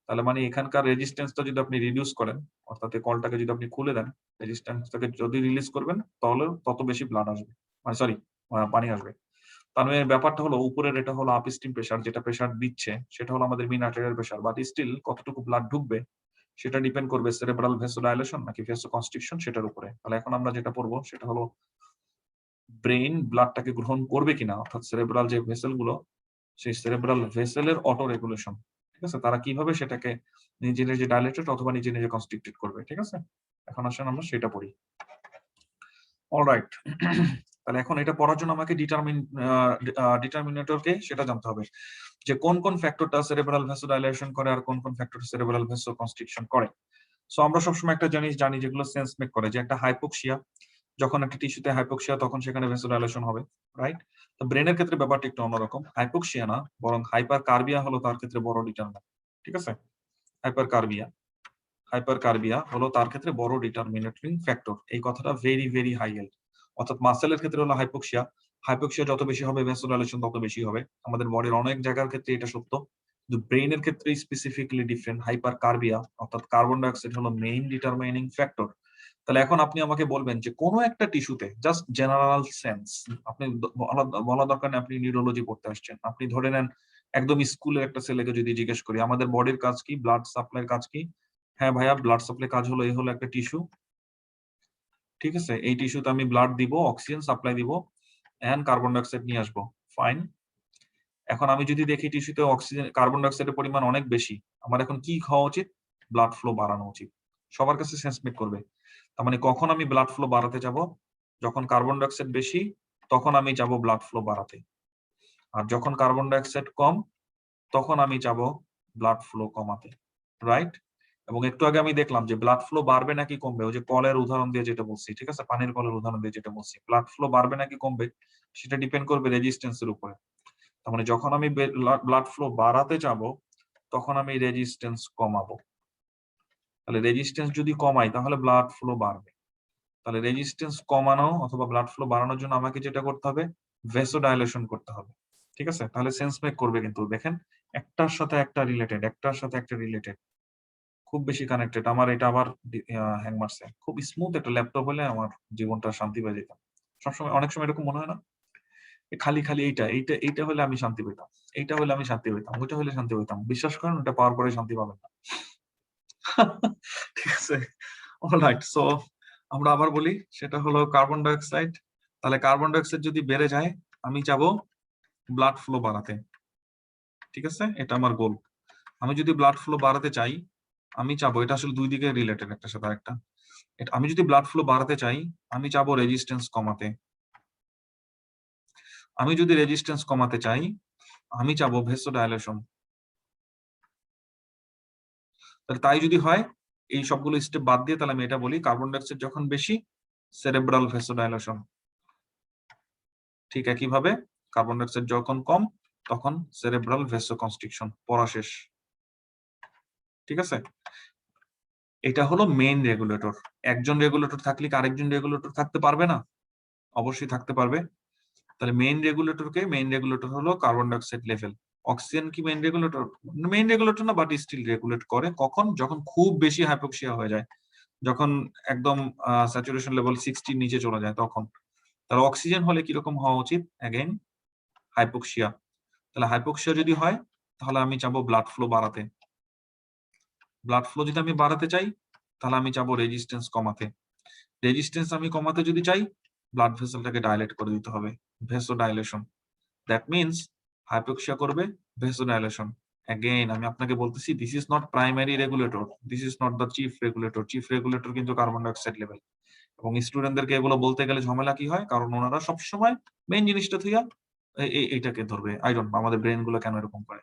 তাহলে মানে এখানকার রেজিস্ট্যান্সটা যদি আপনি রিডিউস করেন, অর্থাৎ এই কলটাকে যদি আপনি খুলে দেন, রেজিস্ট্যান্সটাকে যদি রিলিজ করবেন, তাহলে তত বেশি ব্লাড আসবে, মানে সরি, পানি আসবে। তার মানে ব্যাপারটা হলো উপরের এটা হলো আপস্ট্রিম প্রেসার, যেটা প্রেসার দিচ্ছে সেটা হলো আমাদের মিন আর্টেরিয়াল প্রেসার, বাট স্টিল কতটুকু ব্লাড ঢুকবে সেটা ডিপেন্ড করবে সেরেব্রাল ভেসোডাইলেশন নাকি ভেসোকনস্ট্রিকশন, সেটার উপরে। তাহলে এখন আমরা যেটা পড়বো সেটা হলো ব্রেইন ব্লাডটাকে গ্রহণ করবে কিনা, অর্থাৎ সেরেব্রাল যে ভেসেল গুলো, সেই সেরেব্রাল ভেসেলের অটো রেগুলেশন, ঠিক আছে, তারা কিভাবে সেটাকে নিজে নিজে ডাইলেটেড অথবা নিজে নিজে কনস্ট্রিক্টেড করবে, ঠিক আছে। এখন আসেন আমরা সেটা পড়ি। অলরাইট, তাহলে এখন এটা পড়ার জন্য আমাকে ডিটারমিনেটরকে সেটা জানতে হবে, যে কোন কোন ফ্যাক্টরটা সেরেব্রাল ভেসোডাইলেশন করে আর কোন কোন ফ্যাক্টর সেরেব্রাল ভেসোকনস্ট্রিকশন করে। সো আমরা সবসময় একটা জিনিস জানি যেগুলো সেন্স মেক করে, যে একটা হাইপোক্সিয়া, যখন একটা টিস্যুতে হাইপোক্সিয়া তখন সেখানে ভেসোডাইলেশন হবে, রাইট? তো ব্রেনের ক্ষেত্রে ব্যাপারটা একটু অন্যরকম, হাইপোক্সিয়া না বরং হাইপার কার্বিয়া হলো তার ক্ষেত্রে বড় ডিটারমিনেন্ট, ঠিক আছে। হাইপার কার্বিয়া হলো তার ক্ষেত্রে বড় ডিটারমিনেটিং ফ্যাক্টর। এই কথাটা ভেরি ভেরি হাই এল্ড। অর্থাৎ মাসেলের ক্ষেত্রে হলো হাইপোক্সিয়া যত বেশি হবে ভেসোডাইলেশন তত বেশি হবে। আমাদের বডির অনেক জায়গার ক্ষেত্রে এটা সত্য, কিন্তু ব্রেইনের ক্ষেত্রে স্পেসিফিকলি ডিফারেন্ট। হাইপার কার্বিয়া অর্থাৎ কার্বন ডাইঅক্সাইড হলো মেইন ডিটারমাইনিং ফ্যাক্টর। তাহলে এখন আপনি আমাকে বলবেন যে কোনো একটা টিস্যুতে, জাস্ট জেনারেল সেন্স, আপনি বলা দরকার নেই আপনি নিউরোলজি পড়তে আসছেন, আপনি ধরে নেন একদম স্কুলের একটা ছেলেকে যদি জিজ্ঞেস করি আমাদের বডির কাজ কি, ব্লাড সাপ্লাইয়ের কাজ কি, হ্যাঁ ভাইয়া ব্লাড সাপ্লাই কাজ হলো, এই হলো একটা টিস্যু, ঠিক আছে, এই টিস্যুতে আমি ব্লাড দিব, অক্সিজেন সাপ্লাই দিব এন্ড কার্বন ডাইঅক্সাইড নিয়ে আসবো, ফাইন। এখন আমি যদি দেখি টিস্যুতে অক্সিজেন কার্বন ডাইঅক্সাইডের পরিমাণ অনেক বেশি, আমার এখন কি খাওয়া উচিত? ব্লাড ফ্লো বাড়ানো উচিত। সবার কাছে সেন্স মেক করবে। তার মানে কখন আমি ব্লাড ফ্লো বাড়াতে যাব? যখন কার্বন ডাইঅক্সাইড বেশি তখন আমি যাব ব্লাড ফ্লো বাড়াতে, আর যখন কার্বন ডাইঅক্সাইড কম তখন আমি যাব ব্লাড ফ্লো কমাতে, রাইট? এবং একটু আগে আমি দেখলাম যে ব্লাড ফ্লো বাড়বে নাকি কমবে, ওই যে কলের উদাহরণ দিয়ে যেটা বলছি, ঠিক আছে, পানির কলের উদাহরণ দিয়ে যেটা বলছি, ব্লাড ফ্লো বাড়বে নাকি কমবে সেটা ডিপেন্ড করবে রেজিস্ট্যান্সের উপরে। তার মানে যখন আমি ব্লাড ফ্লো বাড়াতে যাব তখন আমি রেজিস্ট্যান্স কমাবো। তাহলে রেজিস্ট্যান্স যদি কমাই তাহলে ব্লাড ফ্লো বাড়বে। তাহলে রেজিস্ট্যান্স কমানো অথবা ব্লাড ফ্লো বাড়ানোর জন্য আমাকে যেটা করতে হবে, ভেসোডাইলেশন করতে হবে। ঠিক আছে, তাহলে সেন্স মেক করবে। কিন্তু দেখেন একটার সাথে একটা রিলেটেড, একটার সাথে একটা রিলেটেড, খুব বেশি কানেক্টেড। আমার এটা আবার হ্যাং মারছে। খুব স্মুথ একটা ল্যাপটপ হলে আমার জীবনটা শান্তি পেয়ে যেতাম। সবসময় অনেক সময় এরকম মনে হয় না, খালি খালি এইটা এইটা এইটা হলে আমি শান্তি পেতাম, এইটা হলে আমি শান্তি পেতাম, ওইটা হলে শান্তি পেতাম। বিশ্বাস করেন ওটা পাওয়ার পরে শান্তি পাবেন না। ঠিক আছে, অলরাইট। সো আমরা আবার বলি, সেটা হলো কার্বন ডাইঅক্সাইড। তাহলে কার্বন ডাইঅক্সাইড যদি বেড়ে যায় আমি চাবো ব্লাড ফ্লো বাড়াতে। ঠিক আছে, এটা আমার গোল। আমি যদি ব্লাড ফ্লো বাড়াতে চাই আমি চাবো, এটা আসলে দুই দিকে রিলেটেড একটার সাথে আরেকটা। আমি যদি ব্লাড ফ্লো বাড়াতে চাই আমি চাবো রেজিস্ট্যান্স কমাতে। আমি যদি রেজিস্ট্যান্স কমাতে চাই আমি চাবো ভেসোডাইলেশন। তাহলে তাই যদি হয় এই সবগুলো স্টেপ বাদ দিয়ে তাহলে আমি এটা বলি, কার্বন ডাইঅক্সাইড যখন বেশি সেরেব্রাল ভেসোডাইলেশন, ঠিক একইভাবে কার্বন ডাইঅক্সাইড যখন কম তখন সেরেব্রাল ভেসোকনস্ট্রিকশন। পড়া শেষ। ঠিক আছে, এটা হলো মেইন রেগুলেটর। একজন রেগুলেটর থাকলে কি আরেকজন রেগুলেটর থাকতে পারবে না? অবশ্যই থাকতে পারবে। তাহলে মেইন রেগুলেটর হলো কার্বন ডাইঅক্সাইড লেভেল। অক্সিজেন কি মেইন রেগুলেটর? মেইন রেগুলেটর না, বাট স্টিল রেগুলেট করে। কখন? যখন খুব বেশি হাইপোক্সিয়া হয়ে যায়, যখন একদম স্যাচুরেশন লেভেল 60 নিচে চলে যায় তখন। তাহলে অক্সিজেন হলে কিরকম হওয়া উচিত? Again hypoxia. তাহলে হাইপোক্সিয়া যদি হয় তাহলে আমি চাবো ব্লাড ফ্লো বাড়াতে। ব্লাড ফ্লো যদি আমি বাড়াতে চাই তাহলে আমি চাবো রেজিস্ট্যান্স কমাতে। রেজিস্ট্যান্স আমি কমাতে যদি চাই ব্লাড ভেসেলটাকে ডাইলেট করে দিতে হবে, ভেসোডাইলেশন। দ্যাট মিনস হাইপোক্সিয়া করবে, ভেসোডাইলেশন। অ্যাগেইন আমি আপনাকে বলতেছি this is not primary regulator, this is not the chief regulator. Chief regulator কিন্তু কার্বন ডাইঅক্সাইড লেভেল। এবং স্টুডেন্টদেরকে এগুলো বলতে গেলে ঝামেলা কি হয়, কারণ ওনারা সবসময় মেইন জিনিসটা থুইয়া এইটাকে ধরবে। আই ডোন্ট নো আমাদের ব্রেন গুলো কেন এরকম করে।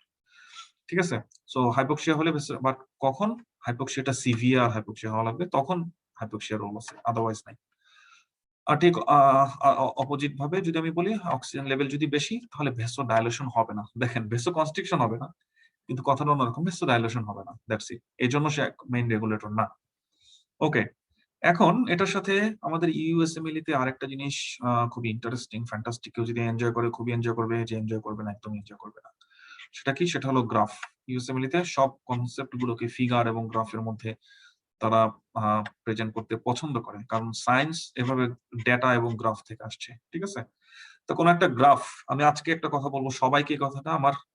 ঠিক আছে, সো হাইপোক্সিয়া হলে, বাট কখন হাইপোক্সিয়াটা সিভিয়ার হাইপোক্সিয়া হওয়া লাগবে তখন হাইপোক্সিয়া রোল আছে, আদারওয়াইজ নাই। আর ঠিক অপোজিট ভাবে যদি আমি বলি অক্সিজেন লেভেল যদি বেশি তাহলে ভেসো ডাইলেশন হবে না। দেখেন ভেসো কনস্ট্রিকশন হবে না কিন্তু কথাটা অন্যরকম, ভেসো ডাইলেশন হবে না। That's it. এই জন্য সে মেইন রেগুলেটর না। ওকে, এখন এটার সাথে আমাদের ইউএসএমএল তে আরেকটা জিনিস খুবই ইন্টারেস্টিং, ফ্যান্টাস্টিক। কেউ যদি এনজয় করে খুবই এনজয় করবে, যে এনজয় করবে না একদম এনজয় করবে না। সেটা কি? সেটা হলো গ্রাফ। ইউএসএমএল তে সব কনসেপ্ট গুলোকে ফিগার এবং গ্রাফের মধ্যে তারা প্রেজেন্ট করতে পছন্দ করে, কারণ সায়েন্স এভাবে ডেটা এবং গ্রাফ থেকে আসছে। ঠিক আছে, তো কোন একটা গ্রাফ, আমি আজকে একটা কথা বলবো, সবাইকে এই কথাটা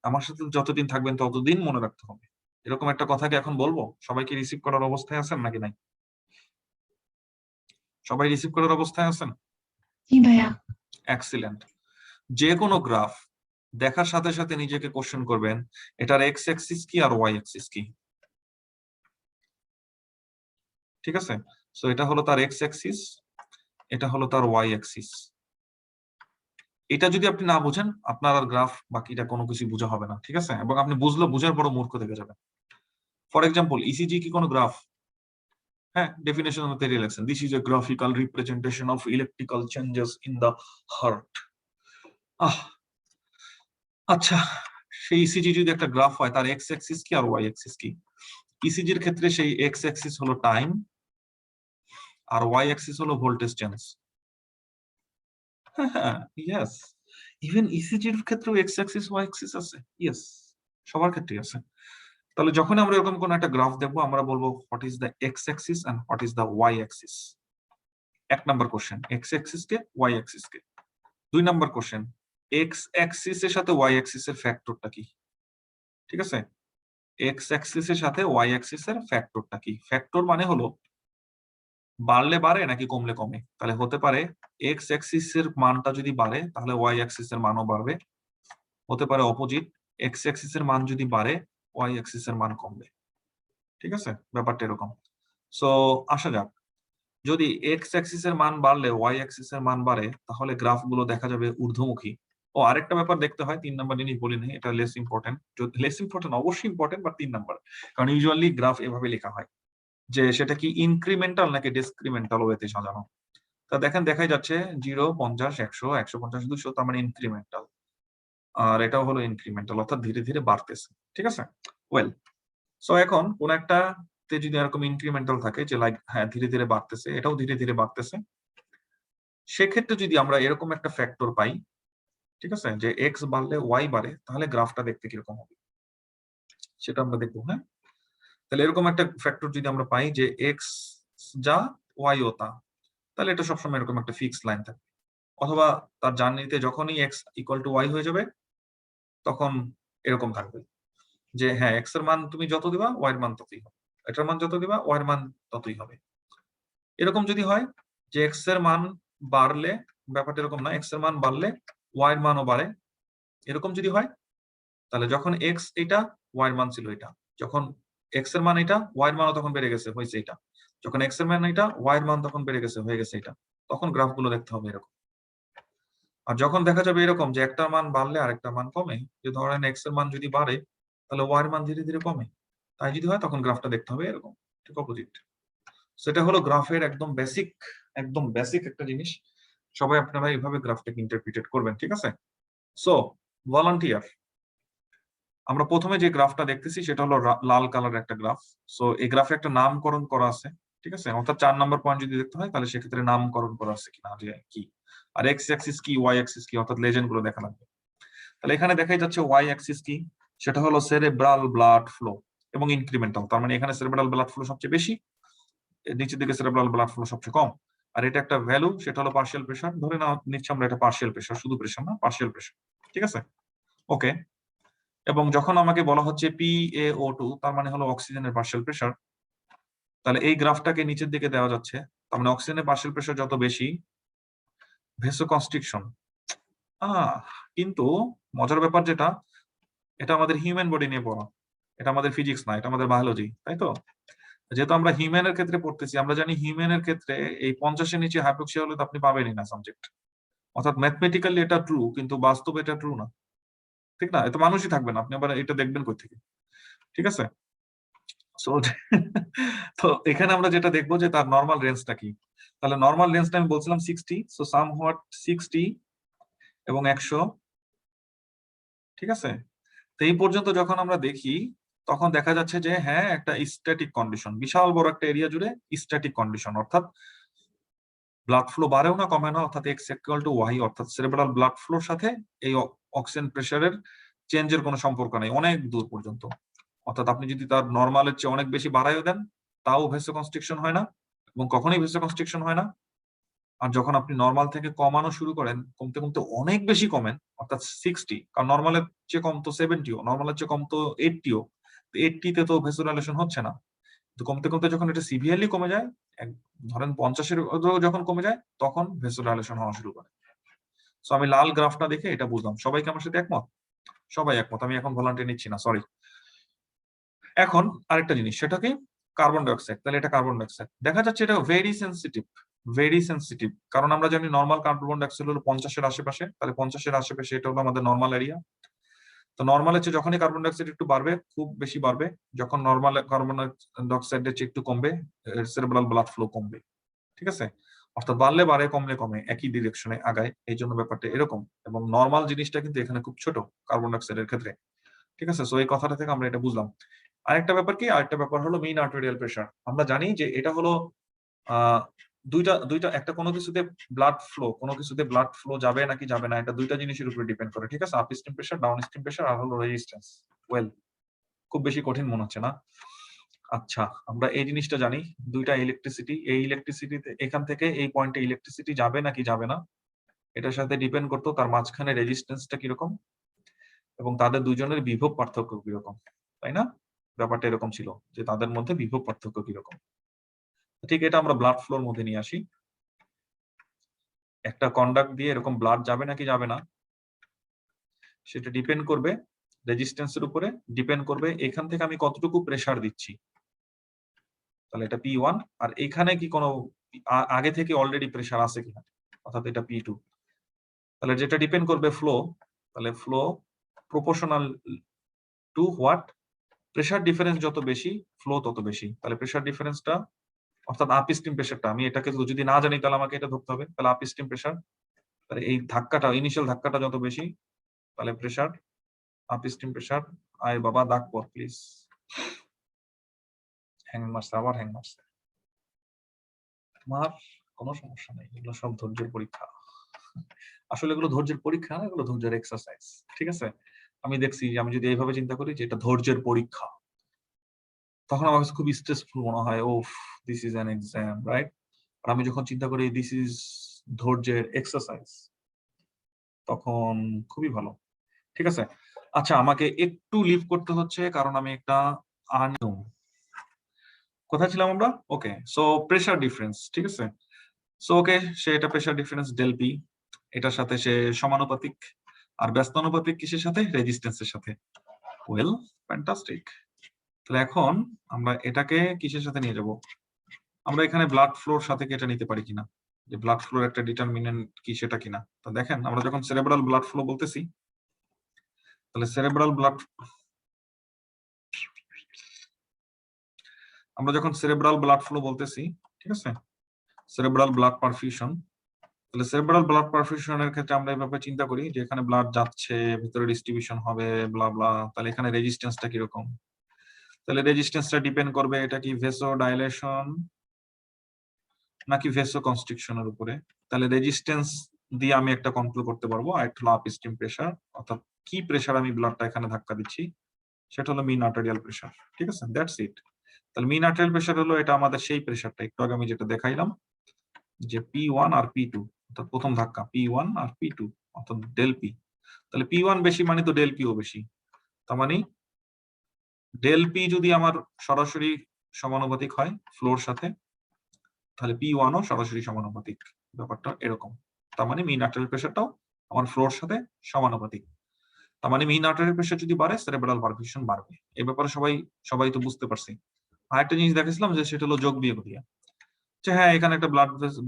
আমার সাথে যতদিন থাকবেন ততদিন মনে রাখতে হবে। এরকম একটা কথাকে এখন বলবো, সবাইকে রিসিভ করার অবস্থায় আছেন নাকি নাই? সবাই রিসিভ করার অবস্থায় আছেন? জি ভাইয়া। এক্সিলেন্ট। যে কোনো গ্রাফ দেখার সাথে সাথে নিজেকে কোশ্চেন করবেন এটার এক্স অ্যাক্সিস কি আর ওয়াই অ্যাক্সিস কি। ঠিক আছে, সো এটা হলো তার এক্স অ্যাক্সিস, এটা হলো তার ওয়াই অ্যাক্সিস। এটা যদি আপনি না বুঝেন আপনার আর গ্রাফ বাকিটা কোনো কিছু বোঝা হবে না। ঠিক আছে, এবং আপনি বুঝলেও বুঝার পরও মূর্খ থেকে যাবেন। ফর এক্সাম্পল ইসিজি কি কোনো গ্রাফ? হ্যাঁ, ডেফিনেশন মধ্যে relation, this is a graphical representation of electrical changes in the heart. আচ্ছা, সেই ইসিজি যদি একটা গ্রাফ হয় তার এক্স অ্যাক্সিস কি আর ওয়াই অ্যাক্সিস কি? ইসিজির ক্ষেত্রে সেই এক্স অ্যাক্সিস হলো টাইম আর ওয়াই অ্যাক্সিস হলো ভোল্টেজ চেঞ্জ। হ্যাঁ, ইয়েস, ইভেন ইসিজির ক্ষেত্রেও এক্স অ্যাক্সিস ওয়াই অ্যাক্সিস আছে। ইয়েস, সবার ক্ষেত্রেই আছে। তাহলে যখন আমরা এরকম কোন একটা গ্রাফ দেখবো আমরা বলবো what is the X axis and what is the Y axis. এক নাম্বার কোশ্চেন, এক্স অ্যাক্সিস কে ওয়াই অ্যাক্সিস কে। দুই নাম্বার কোশ্চেন, এক্স অ্যাক্সিস এর সাথে ওয়াই অ্যাক্সিস এর ফ্যাক্টরটা কি? ঠিক আছে, এক্স অ্যাক্সিস এর সাথে ওয়াই অ্যাক্সিস এর ফ্যাক্টরটা কি? ফ্যাক্টর মানে হলো বাড়লে বাড়ে নাকি কমলে কমে। তাহলে হতে পারে এক্স অ্যাক্সিস এর মানটা যদি বাড়ে তাহলে ওয়াই অ্যাক্সিস এর মানও বাড়বে। হতে পারে অপোজিট, এক্স অ্যাক্সিস এর মান যদি বাড়ে ওয়াই অ্যাক্সিস এর মান কমবে। ঠিক আছে, ব্যাপারটা এরকম। সো আসা যাক, যদি এক্স অ্যাক্সিস এর মান বাড়লে ওয়াই অ্যাক্সিস এর মান বাড়ে তাহলে গ্রাফ গুলো দেখা যাবে ঊর্ধ্বমুখী। ও আরেকটা ব্যাপার দেখতে হয়, 3 নাম্বার জিনিস বলি নাই, এটা লেস ইম্পর্টেন্ট। লেস ইম্পর্টেন্ট অবশ্যই ইম্পর্টেন্ট, বাট 3 নাম্বার, কারণ ইউজুয়ালি গ্রাফ এভাবে লেখা হয়। যে সেটা কি ইনক্রিমেন্টাল নাকি ডিসক্রিমেন্টাল ওয়েতে সাজানো। তা দেখেন দেখাই যাচ্ছে 0, 50, 100, 150, 200, তার মানে ইনক্রিমেন্টাল। আর এটাও হলো ইনক্রিমেন্টাল, অর্থাৎ ধীরে ধীরে বাড়তেছে। ঠিক আছে, ওয়েল, সো এখন কোন একটা তে যদি এরকম ইনক্রিমেন্টাল থাকে যে লাইক হ্যাঁ ধীরে ধীরে বাড়তেছে, এটাও ধীরে ধীরে বাড়তেছে, সেক্ষেত্রে যদি আমরা এরকম একটা ফ্যাক্টর পাই, ঠিক আছে, যে এক্স বাড়লে ওয়াই বাড়ে, তাহলে গ্রাফটা দেখতে কিরকম হবে সেটা আমরা দেখবো। হ্যাঁ, তাহলে এরকম একটা ফ্যাক্টর যদি আমরা পাই যে এক্স যা ওয়াই ও তা, তাহলে এটা সবসময় এরকম একটা ফিক্সড লাইন থাকবে। অথবা তার জার্নিতে যখনই এক্স ইকুয়াল টু ওয়াই হয়ে যাবে তখন এরকম থাকবে যে হ্যাঁ এক্স এর মান তুমি যত দিবা ওয়াই এর মান ততই হবে, এটার মান যত দিবা ওয়াই এর মান ততই হবে। এরকম যদি হয় যে এক্স এর মান বাড়লে, ব্যাপারটা এরকম না, এক্স এর মান বাড়লে ওয়াই এর মানও বাড়ে, এরকম যদি হয় তাহলে যখন এক্স এটা ওয়াই এর মান ছিল এটা, যখন এক্স এর মান এটা ওয়াই এর মানও তখন বেড়ে গেছে হয়েছে এটা, যখন এক্স এর মান এটা ওয়াই এর মান তখন বেড়ে গেছে হয়ে গেছে এটা, তখন গ্রাফগুলো দেখতে হবে এরকম। আর যখন দেখা যাবে এরকম যে একটা মান বাড়লে আরেকটা মান কমে, যে ধরেন এক্স এর মান যদি বাড়ে তাহলে ওয়াই এর মান ধীরে ধীরে কমে, তাই যদি হয় তখন গ্রাফটা দেখতে হবে এরকম, ঠিক অপোজিট। সেটা হলো গ্রাফের একদম বেসিক একটা জিনিস। সবাই আপনারা এইভাবে গ্রাফটাকে ইন্টারপ্রিটেট করবেন, ঠিক আছে। সো ভলান্টিয়ার, আমরা প্রথমে যে গ্রাফটা দেখতেছি সেটা হলো লাল কালারের একটা গ্রাফ। সো এই গ্রাফে একটা নামকরণ করা আছে, ঠিক আছে, অর্থাৎ 4 নম্বর পয়েন্ট যদি দেখতে হয় তাহলে সেক্ষেত্রে নামকরণ করা আছে কিনা, যে কি আর এক্স অ্যাক্সিস কি ওয়াই অ্যাক্সিস কি, অর্থাৎ লেজেন্ড গুলো দেখা লাগবে। তাহলে এখানে দেখাই যাচ্ছে ওয়াই অ্যাক্সিস কি, সেটা হলো সেরেব্রাল ব্লাড ফ্লো এবং ইনক্রিমেন্টাল, তার মানে এখানে সেরেব্রাল ব্লাড ফ্লো সবচেয়ে বেশি, নিচের দিকে সেরেব্রাল ব্লাড ফ্লো সবচেয়ে কম। আর এটা একটা ভ্যালু, সেটা হলো পার্শিয়াল প্রেশার, ধরে না নিচ্ছি আমরা এটা পার্শিয়াল প্রেশার, শুধু প্রেশার না পার্শিয়াল প্রেশার, ঠিক আছে, ওকে। এবং যখন আমাকে বলা হচ্ছে PaO2, তার মানে হলো অক্সিজেনের পার্শিয়াল প্রেশার, তাহলে এই গ্রাফটাকে নিচের দিকে দেওয়া যাচ্ছে, তার মানে অক্সিজেনের পার্শিয়াল প্রেশার যত বেশি ভেসোকনস্ট্রিকশন। কিন্তু মজার ব্যাপার যেটা, এটা আমাদের হিউম্যান বডি নিয়ে পড়া, এটা আমাদের ফিজিক্স না, এটা আমাদের বায়োলজি, তাই তো। যেহেতু আমরা হিউম্যানের ক্ষেত্রে পড়তেছি, আমরা জানি হিউম্যানের ক্ষেত্রে এই 50-এর নিচে হাইপোক্সিয়া হলে তো আপনি পাবেনই না সাবজেক্ট, অর্থাৎ ম্যাথমেটিক্যালি এটা ট্রু কিন্তু বাস্তবে এটা ট্রু না, ঠিক না, এত মানুষই থাকবে না, আপনি আবার এটা দেখবেন কই থেকে, ঠিক আছে। সো তো এখানে আমরা যেটা দেখবো যে তার নর্মাল রেঞ্জটা কি, তাহলে নর্মাল রেঞ্জটা আমি বলছিলাম 60, সো সাম হোয়াট 60 এবং 100, ঠিক আছে। তো এই পর্যন্ত যখন আমরা দেখি তখন দেখা যাচ্ছে যে হ্যাঁ একটা স্ট্যাটিক কন্ডিশন, বিশাল বড় একটা এরিয়া জুড়ে স্ট্যাটিক কন্ডিশন, অর্থাৎ ব্লাড ফ্লো বাড়েও না কমে না, অর্থাৎ এক্স ইকুয়াল টু ওয়াই, অর্থাৎ সেরেব্রাল ব্লাড ফ্লোর সাথে এই অক্সিজেন প্রেসারের চেঞ্জের কোনো সম্পর্ক নেই অনেক দূর পর্যন্ত। অর্থাৎ আপনি যদি তার নর্মালের চেয়ে অনেক বেশি বাড়াইও দেন তাও ভেসোকনস্ট্রিকশন হয় না, এবং কখনোই ভেসোকনস্ট্রিকশন হয় না। আর যখন আপনি নর্মাল থেকে কমানো শুরু করেন, কমতে কমতে অনেক বেশি কমেন, অর্থাৎ 60, কারণ নর্মালের চেয়ে কম তো 70ও, নর্মালের চেয়ে কম তো 80ও, 80-তে তো ভেসোডাইলেশন হচ্ছে না। তো কমতে কমতে যখন এটা সিভিয়ারলি কমে যায়, ধরেন 50-এর যখন কমে যায় তখন ভেসোডাইলেশন হওয়া শুরু করে। সো আমি লাল গ্রাফটা দেখে এটা বুঝলাম। সবাই কি আমার সাথে একমত? সবাই একমত, আমি এখন ভলান্টিয়ার নিচ্ছি না, সরি। এখন আরেকটা জিনিস, সেটা কি কার্বন ডাইঅক্সাইড। তাহলে এটা কার্বন ডাইঅক্সাইড, দেখা যাচ্ছে এটা ভেরি সেন্সিটিভ, কারণ আমরা জানি নর্মাল কার্বন ডাইঅক্সাইড হলো 50-এর আশেপাশে, তাহলে 50-এর আশেপাশে এটা হলো আমাদের নর্মাল এরিয়া। তো নর্মালের চেয়ে যখনই কার্বন ডাইঅক্সাইড একটু বাড়বে, খুব বেশি বাড়বে, যখন নর্মাল কার্বন ডাইঅক্সাইডের চেয়ে একটু কমবে, সেরেব্রাল ব্লাড ফ্লো কমবে, ঠিক আছে। অর্থাৎ বাড়লে বাড়ে কমলে কমে, একই ডিরেকশনে আগায়, এই জন্য ব্যাপারটা এরকম। এবং নর্মাল জিনিসটা কিন্তু এখানে খুব ছোট কার্বন ডাইঅক্সাইডের ক্ষেত্রে, ঠিক আছে। সো এই কথাটা থেকে আমরা এটা বুঝলাম। আরেকটা ব্যাপার কি, আরেকটা ব্যাপার হলো মেইন আর্টেরিয়াল প্রেসার। আমরা জানি যে এটা হলো আহ দুইটা দুইটা একটা কোনো কিছুতে ব্লাড ফ্লো যাবে নাকি যাবে না, এটা দুইটা জিনিসের উপরে ডিপেন্ড করে, ঠিক আছে, upstream pressure, downstream pressure, আর হলো রেজিস্ট্যান্স। ওয়েল, খুব বেশি কঠিন মনে হচ্ছে না। আচ্ছা, আমরা এই জিনিসটা জানি, দুইটা ইলেকট্রিসিটি, এই ইলেকট্রিসিটিতে এখান থেকে এই পয়েন্টে ইলেকট্রিসিটি যাবে নাকি যাবে না, এটার সাথে ডিপেন্ড করতো তার মাঝখানে রেজিস্ট্যান্সটা কিরকম এবং তাদের দুজনের বিভব পার্থক্য কিরকম, তাই না? ব্যাপারটা এরকম ছিল যে তাদের মধ্যে বিভব পার্থক্য কিরকম। ঠিক এটা আমরা ব্লাড ফ্লোর মধ্যে নিয়ে আসি। একটা কন্ডাক্ট দিয়ে এরকম ব্লাড যাবে নাকি যাবে না, সেটা ডিপেন্ড করবে রেজিস্ট্যান্সের উপরে, ডিপেন্ড করবে এখান থেকে আমি কতটুকু প্রেসার দিচ্ছি, তাহলে এটা P1, আর এখানে কি কোনো আগে থেকে অলরেডি প্রেসার আছে কিনা, অর্থাৎ এটা P2। তাহলে যেটা ডিপেন্ড করবে ফ্লো, তাহলে flow proportional to what, pressure difference যত বেশি ফ্লো তত বেশি। তাহলে প্রেসার ডিফারেন্সটা অর্থাৎ আপ স্ট্রিম প্রেসারটা, আমি এটাকে যদি না জানি তাহলে আমাকে এটা ধরতে হবে। তাহলে আপ স্ট্রিম প্রেসার, তাহলে এই ধাক্কাটা, ইনিশিয়াল ধাক্কাটা যত বেশি তাহলে প্রেসার, আপ স্ট্রিম প্রেসার। আয় বাবা দাগ পর প্লিজ, হ্যাং মারছে, আবার হ্যাং মারছে। তোমার কোনো সমস্যা নেই, এগুলো সব ধৈর্যের পরীক্ষা। আসলে এগুলো ধৈর্যের পরীক্ষা না, এগুলো ধৈর্যের এক্সারসাইজ। ঠিক আছে, আমি দেখছি যে আমি যদি এইভাবে চিন্তা করি যে এটা ধৈর্যের পরীক্ষা, তখন আমার কাছে খুব স্ট্রেসফুল মনে হয়, ওফ this is an exam, right? আর আমি যখন চিন্তা করি দিস ইজ ধৈর্যের এক্সারসাইজ, তখন খুবই ভালো। ঠিক আছে, আচ্ছা আমাকে একটু লিভ করতে হচ্ছে কারণ আমি একটা কোথায় ছিলাম আমরা? ওকে, সো প্রেসার ডিফারেন্স, ঠিক আছে। সো ওকে, সে এটা প্রেসার ডিফারেন্স ডেল পি, এটার সাথে সে সমানুপাতিক। আর ব্যস্তানুপাতিক কিসের সাথে? রেজিস্ট্যান্সের সাথে। Well, fantastic. তাহলে এখন আমরা এটাকে কিসের সাথে নিয়ে যাব? আমরা এখানে ব্লাড ফ্লোর সাথে কি এটা নিতে পারি কিনা, যে ব্লাড ফ্লোর একটা ডিটারমিনেন্ট কি সেটা কিনা। তো দেখেন, আমরা যখন সেরেব্রাল ব্লাড ফ্লো বলতেছি, তাহলে সেরেব্রাল ব্লাড, আমরা যখন সেরেব্রাল ব্লাড ফ্লো বলতেছি, ঠিক আছে, সেরেব্রাল ব্লাড পারফিউশন, তাহলে সেরেব্রাল ব্লাড পারফিউশনের ক্ষেত্রে আমরা এভাবে চিন্তা করি যে এখানে ব্লাড যাচ্ছে, ভিতরে ডিস্ট্রিবিউশন হবে, ব্লা ব্লা। তাহলে এখানে রেজিস্ট্যান্সটা কিরকম? তাহলে রেজিস্ট্যান্সটা ডিপেন্ড করবে এটা কি ভেসো ডাইলেশন নাকি ভেসো কনস্ট্রিকশনের উপরে। তাহলে রেজিস্ট্যান্স দিয়ে আমি একটা কন্ট্রোল করতে পারবো। আর একটা হলো আপ স্ট্রিম প্রেসার, অর্থাৎ কি প্রেসার আমি ব্লাডটা এখানে ধাক্কা দিচ্ছি, সেটা হলো মিন আর্টেরিয়াল প্রেসার। ঠিক আছে, দ্যাটস ইট। তাহলে মিন আর্টেরিয়াল প্রেসার হলো এটা আমাদের সেই প্রেসারটা একটু আগে আমি যেটা দেখাইলাম, যে P1 আর P2, অর্থাৎ প্রথম ধাক্কা P1 আর P2, অর্থাৎ ডেল পি। তাহলে P1 বেশি মানে তো ডেল পিও বেশি। তার মানে ডেল পি যদি আমার সরাসরি সমানুপাতিক হয় ফ্লোর সাথে, তাহলে P1 ও সরাসরি সমানুপাতিক। ব্যাপারটা এরকম। তার মানে মিন আর্টারিয়াল প্রেসারটাও আমার ফ্লোর সাথে সমানুপাতিক। তার মানে মিন আর্টারিয়াল প্রেসার যদি বাড়ে, সেরেব্রাল পারফিউশন বাড়বে। এই ব্যাপারে সবাই তো বুঝতে পারছি। আরেকটা জিনিস দেখেছিলাম যে সেটা হলো যোগ বিয়োগ দিয়া, যে হ্যাঁ এখানে একটা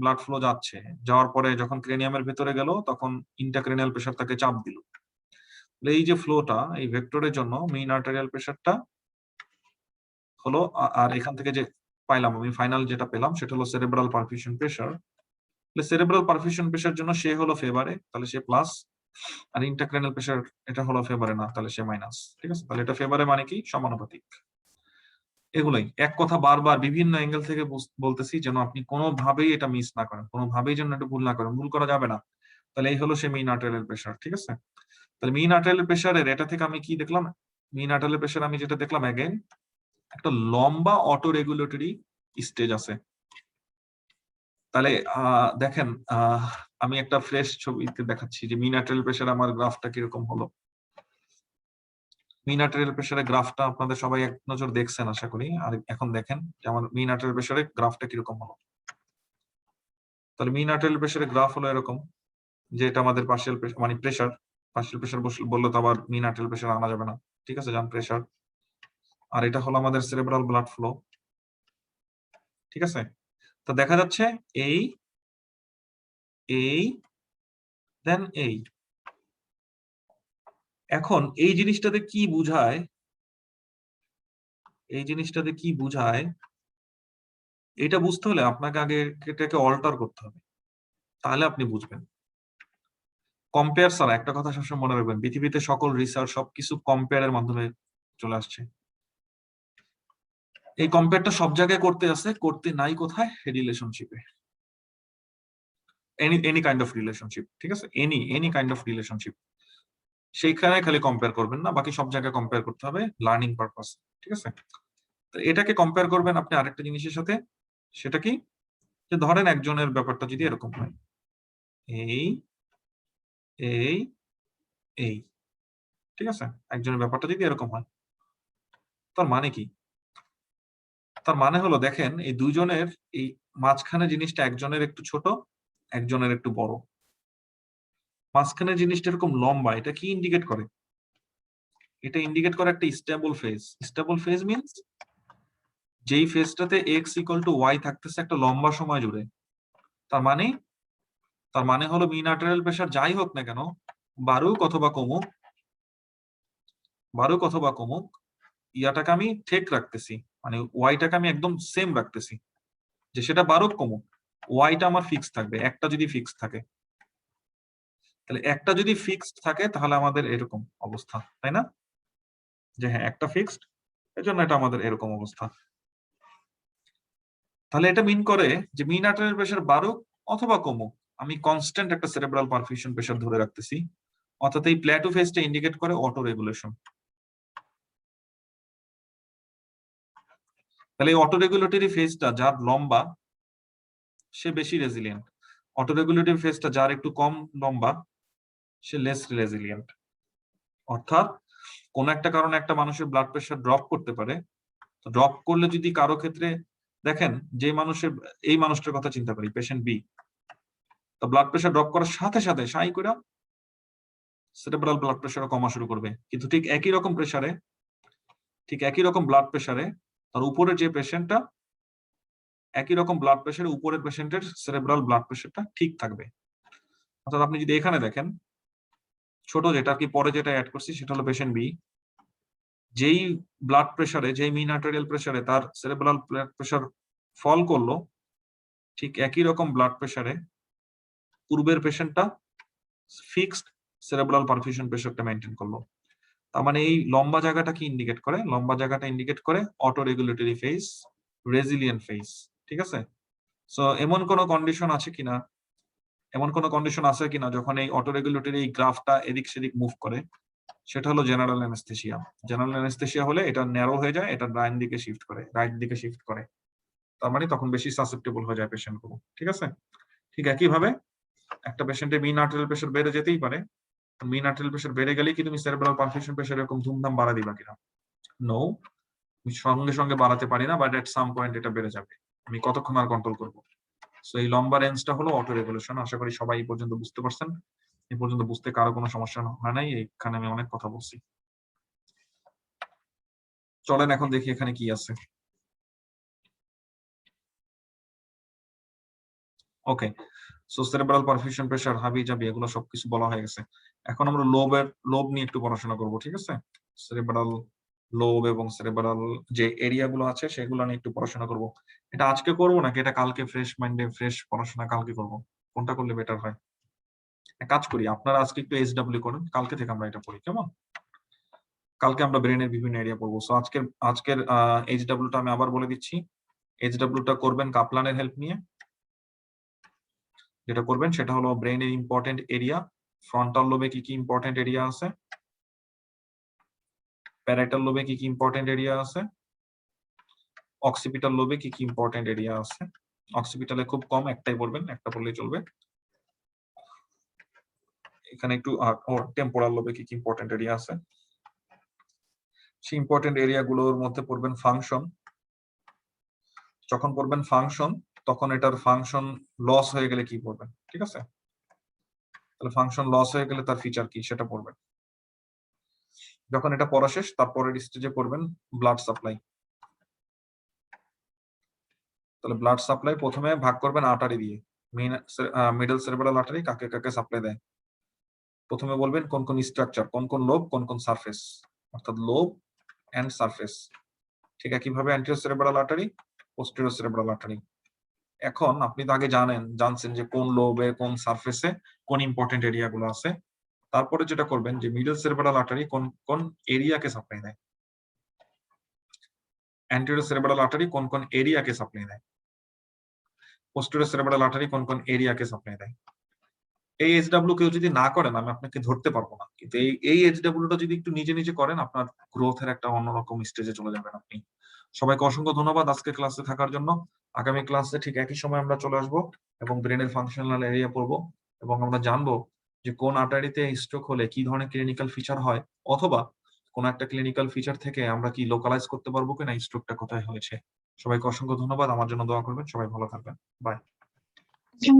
ব্লাড ফ্লো যাচ্ছে, যাওয়ার পরে যখন ক্রেনিয়ামের ভেতরে গেল তখন ইন্টাক্রেনিয়াল প্রেসার তাকে চাপ দিল। এই যে ফ্লোটা, এই ভেক্টরের জন্য মেইন আর্টারিয়াল প্রেসারটা হলো, আর এখান থেকে যে পাইলাম আমি ফাইনাল যেটা পেলাম সেটা হলো cerebral perfusion pressure. Cerebral perfusion pressure জন্য সে হলো ফেভারে, তাহলে সে প্লাস। আর ইন্টাক্রেনিয়াল প্রেসার এটা হলো ফেভারে না, তাহলে সে মাইনাস। ঠিক আছে, তাহলে এটা ফেভারে মানে কি? সমানুপাতিক। এগুলোই এক কথা বারবার বিভিন্ন অ্যাঙ্গেল থেকে বলতেছি, যেন আপনি কোনোভাবেই এটা মিস না করেন, কোনোভাবেই যেন এটা ভুল না করেন, ভুল করা যাবে না। তাহলে এই হলো সে মিন আর্টারিয়াল প্রেসার। ঠিক আছে, তাহলে মিন আর্টারিয়াল প্রেসারের এটা থেকে আমি কি দেখলাম? মিন আর্টারিয়াল প্রেসার আমি যেটা দেখলাম, অ্যাগেন একটা লম্বা অটো রেগুলেটরি স্টেজ আছে। তাহলে দেখেন, আমি একটা ফ্রেশ ছবিতে দেখাচ্ছি যে মিন আর্টারিয়াল প্রেসার আমার গ্রাফটা কিরকম হলো। মিন আর্টারিয়াল প্রেসারের গ্রাফটা আপনাদের সবাই এক নজর দেখছেন আশা করি। আর এখন দেখেন যে আমার মিন আর্টারিয়াল প্রেসারের গ্রাফটা কিরকম হলো। তাহলে মিন আর্টারিয়াল প্রেসারের গ্রাফ হলো এরকম, যে এটা আমাদের পার্শিয়াল প্রেসার, মানে প্রেসার। পার্শিয়াল প্রেসার বললে তো আবার মিন আর্টারিয়াল প্রেসার আনা যাবে না। ঠিক আছে, জান প্রেসার। আর এটা হলো আমাদের সেরেব্রাল ব্লাড ফ্লো। ঠিক আছে, তো দেখা যাচ্ছে এই এই দেন এই। এখন এই জিনিসটাতে কি বুঝায়, এই জিনিসটাতে কি বুঝায় এটা বুঝতে হলে আপনাকে আগে এটাকে অল্টার করতে হবে, তাহলে আপনি বুঝবেন। কম্পেয়ার ছাড়া, একটা কথা সবসময় মনে রাখবেন, পৃথিবীতে সকল রিসার্চ সবকিছু কম্পেয়ারের মাধ্যমে চলে আসছে। এই কম্পেয়ারটা সব জায়গায় করতে নাই কোথায়? রিলেশনশিপে। Any kind of relationship. ঠিক আছে, এনি কাইন্ড অফ রিলেশনশিপ, সেইখানে খালি কম্পেয়ার করবেন না, বাকি সব জায়গায় কম্পেয়ার করতে হবে লার্নিং পারপাস। ঠিক আছে, তো এটাকে কম্পেয়ার করবেন আপনি আরেকটা জিনিসের সাথে। সেটা কি? যে ধরেন একজনের ব্যাপারটা যদি এরকম হয়, এই এই এই, ঠিক আছে, একজনের ব্যাপারটা যদি এরকম হয়, তার মানে কি? তার মানে হলো দেখেন, এই দুজনের এই মাঝখানে জিনিসটা একজনের একটু ছোট, একজনের একটু বড়। মাঝখানে জিনিসটা এরকম লম্বা, এটা কি ইন্ডিকেট করে? এটা ইন্ডিকেট করে একটা stable phase. Stable phase means যেই ফেজটাতে এক্স ইকুয়াল টু ওয়াই থাকতেছে একটা লম্বা সময় জুড়ে। তার মানে হলো মিন আর্টারিয়াল প্রেসার যাই হোক না কেন, বাড়ুক অথবা কমুক, ইয়াটাকে আমি ঠেক রাখতেছি, মানে ওয়াইটাকে আমি একদম সেম রাখতেছি, যে সেটা বাড়ুক কমুক ওয়াইটা আমার ফিক্স থাকবে। একটা যদি ফিক্স থাকে, তাহলে একটা যদি ফিক্সড থাকে তাহলে আমাদের এরকম অবস্থা, তাই না? যে হ্যাঁ একটা ফিক্সড, এজন্য এটা আমাদের এরকম অবস্থা। তাহলে এটা মিন করে যে মিন আর্টারিয়াল প্রেসার বাড়ুক অথবা কমুক, আমি কনস্ট্যান্ট একটা সেরেব্রাল পারফিউশন প্রেসার ধরে রাখতেছি। অর্থাৎ এই প্ল্যাটো ফেজটা ইন্ডিকেট করে অটো রেগুলেশন। তাহলে এই অটো রেগুলেটরি ফেজটা যার লম্বা সে বেশি রেজিলিয়েন্ট, অটো রেগুলেটরি ফেজটা যার একটু কম লম্বা সে লেস রেজিলিয়েন্ট। অর্থাৎ কোন একটা কারণে একটা মানুষের ব্লাড প্রেশার ড্রপ করতে পারে, তো ড্রপ করলে যদি কারো ক্ষেত্রে দেখেন, যে মানুষের, এই মানুষটার কথা চিন্তা করি, পেশেন্ট বি, তো ব্লাড প্রেশার ড্রপ করার সাথে সাথে সাই করে সেরেব্রাল ব্লাড প্রেশারও কমা শুরু করবে। কিন্তু ঠিক একই রকম প্রেসারে, ঠিক একই রকম ব্লাড প্রেসারে তার উপরের যে পেশেন্টটা, একই রকম ব্লাড প্রেসারে উপরের পেশেন্টের সেরেব্রাল ব্লাড প্রেশারটা ঠিক থাকবে। অর্থাৎ আপনি যদি এখানে দেখেন, ছোট যেটা কি পরে যেটা অ্যাড করছি সেটা হলো পেশেন্ট বি, যেই ব্লাড প্রেসারে, যেই মিন আর্টেরিয়াল প্রেসারে তার সেরেব্রাল ব্লাড প্রেসার ফল করলো, ঠিক একই রকম ব্লাড প্রেসারে পূর্বের পেশেন্টটা ফিক্সড সেরেব্রাল পারফিউশন প্রেসারটা মেনটেন করলো। তার মানে এই লম্বা জায়গাটা কি ইন্ডিকেট করে? লম্বা জায়গাটা ইন্ডিকেট করে auto regulatory phase, resilient phase. ঠিক আছে? সো এমন কোন কন্ডিশন আছে কিনা, এমন কোন কন্ডিশন আছে কিনা যখন এই অটো রেগুলেটরি এই গ্রাফটা এদিক সেদিক মুভ করে, সেটা হলো জেনারেল অ্যানেস্থেসিয়া। জেনারেল অ্যানেস্থেসিয়া হলে এটা ন্যারো হয়ে যায়, এটা ডাইন দিকে শিফট করে, রাইট দিকে শিফট করে। তার মানে তখন বেশি সাসেপ্টেবল হয়ে যায় পেশেন্ট গুলো। ঠিক আছে? ঠিক একই ভাবে একটা পেশেন্টের মিন আর্টেরিয়াল প্রেসার বেড়ে যেতেই পারে। মিন আর্টেরিয়াল প্রেসার বেড়ে গেলেই কি তুমি সেরেব্রাল পারফিউশন প্রেসার এরকম ধুমধাম বাড়া দিবা কিনা? নো, সঙ্গে সঙ্গে বাড়াতে পারি না, বাট এট সাম পয়েন্ট এটা বেড়ে যাবে। আমি কতক্ষণ আর কন্ট্রোল করবো? সো এই লম্বা রেঞ্জটা হলো অটো রেগুলেশন। আশা করি সবাই এই পর্যন্ত বুঝতে পারছেন। এই পর্যন্ত বুঝতে কারো কোনো সমস্যা হয় নাই, এখানে আমি অনেক কথা বলছি। চলেন এখন দেখি এখানে কি আছে। ওকে, সো সেরেব্রাল পারফিউশন প্রেসার, হাবি জাবি এগুলো সবকিছু বলা হয়ে গেছে। এখন আমরা লোব নিয়ে একটু পড়াশোনা করব। ঠিক আছে? সেরেব্রাল লোব এবং সেরেব্রাল যে এরিয়া গুলো আছে সেগুলো নিয়ে একটু পড়াশোনা করব। এটা আজকে করব নাকি এটা কালকে ফ্রেশ মাইন্ডে ফ্রেশ পড়াশোনা কালকে করব? কোনটা করলে বেটার হয়? এক কাজ করি, আপনারা আজকে একটু এইচডব্লিউ করেন, কালকে থেকে আমরা এটা পড়ি, কেমন? কালকে আমরা ব্রেনের বিভিন্ন এরিয়া পড়বো। সো আজকের আজকের এইচডব্লিউটা আমি আবার বলে দিচ্ছি। এইচডব্লিউটা করবেন কাপলানের হেল্প নিয়ে। যেটা করবেন সেটা হলো ব্রেনের ইম্পর্টেন্ট এরিয়া, ফ্রন্টাল লোবে কি কি ইম্পর্টেন্ট এরিয়া আছে, প্যারাইটাল লোবে কি কি ইম্পর্টেন্ট এরিয়া আছে, অক্সিপিটাল লোবে কি কি ইম্পর্টেন্ট এরিয়া আছে। অক্সিপিটালে খুব কম, একটাই পড়বেন, একটা পড়লেই চলবে। এখানে একটু টেম্পোরাল লোবে কি কি ইম্পর্টেন্ট এরিয়া আছে। সেই ইম্পর্টেন্ট এরিয়া গুলোর মধ্যে পড়বেন ফাংশন। যখন পড়বেন ফাংশন, তখন এটার ফাংশন লস হয়ে গেলে কি পড়বেন। ঠিক আছে? তাহলে ফাংশন লস হয়ে গেলে তার ফিচার কি সেটা পড়বেন। যখন এটা পড়া শেষ, তারপরের স্টেজে পড়বেন ব্লাড সাপ্লাই। তাহলে ব্লাড সাপ্লাই প্রথমে ভাগ করবেন আর্টারি দিয়ে। মিডল সেরেব্রাল আর্টারি কাকে কাকে সাপ্লাই দেয়? প্রথমে বলবেন কোন কোন স্ট্রাকচার, কোন কোন লোব, কোন কোন সারফেস, অর্থাৎ লোব এন্ড সারফেস। ঠিক একইভাবে anterior cerebral artery, posterior cerebral artery. এখন আপনি তো আগে জানছেন যে কোন লোবে কোন সারফেসে কোন ইম্পর্টেন্ট এরিয়া গুলো আছে। তারপরে যেটা করবেন যে মিডল সেরেব্রাল আর্টারি কোন কোন এরিয়াকে সাপ্লাই দেয়, অ্যান্টেরিয়র সেরেব্রাল আর্টারি কোন কোন এরিয়াকে সাপ্লাই দেয়, পোস্টেরিয়র সেরেব্রাল আর্টারি কোন কোন এরিয়াকে সাপ্লাই দেয়। এই এইচডব্লিউ কেউ যদি না করেন আমি আপনাকে ধরতে পারবো না, কিন্তু এই এইচডব্লিউটা যদি একটু নিজে নিজে করেন, আপনার গ্রোথের একটা অন্যরকম স্টেজে চলে যাবেন আপনি। সবাইকে অসংখ্য ধন্যবাদ আজকে ক্লাসে থাকার জন্য। আগামী ক্লাসে ঠিক একই সময় আমরা চলে আসবো এবং ব্রেনের ফাংশনাল এরিয়া পড়বো এবং আমরা জানবো যে কোন আর্টারিতে স্ট্রোক হলে কি ধরনের ক্লিনিক্যাল ফিচার হয়, অথবা কোন একটা ক্লিনিক্যাল ফিচার থেকে আমরা কি লোকালাইজ করতে পারবো কিনা স্ট্রোকটা কোথায় হয়েছে। সবাইকে অসংখ্য ধন্যবাদ, আমার জন্য দোয়া করবেন, সবাই ভালো থাকবেন, বাই।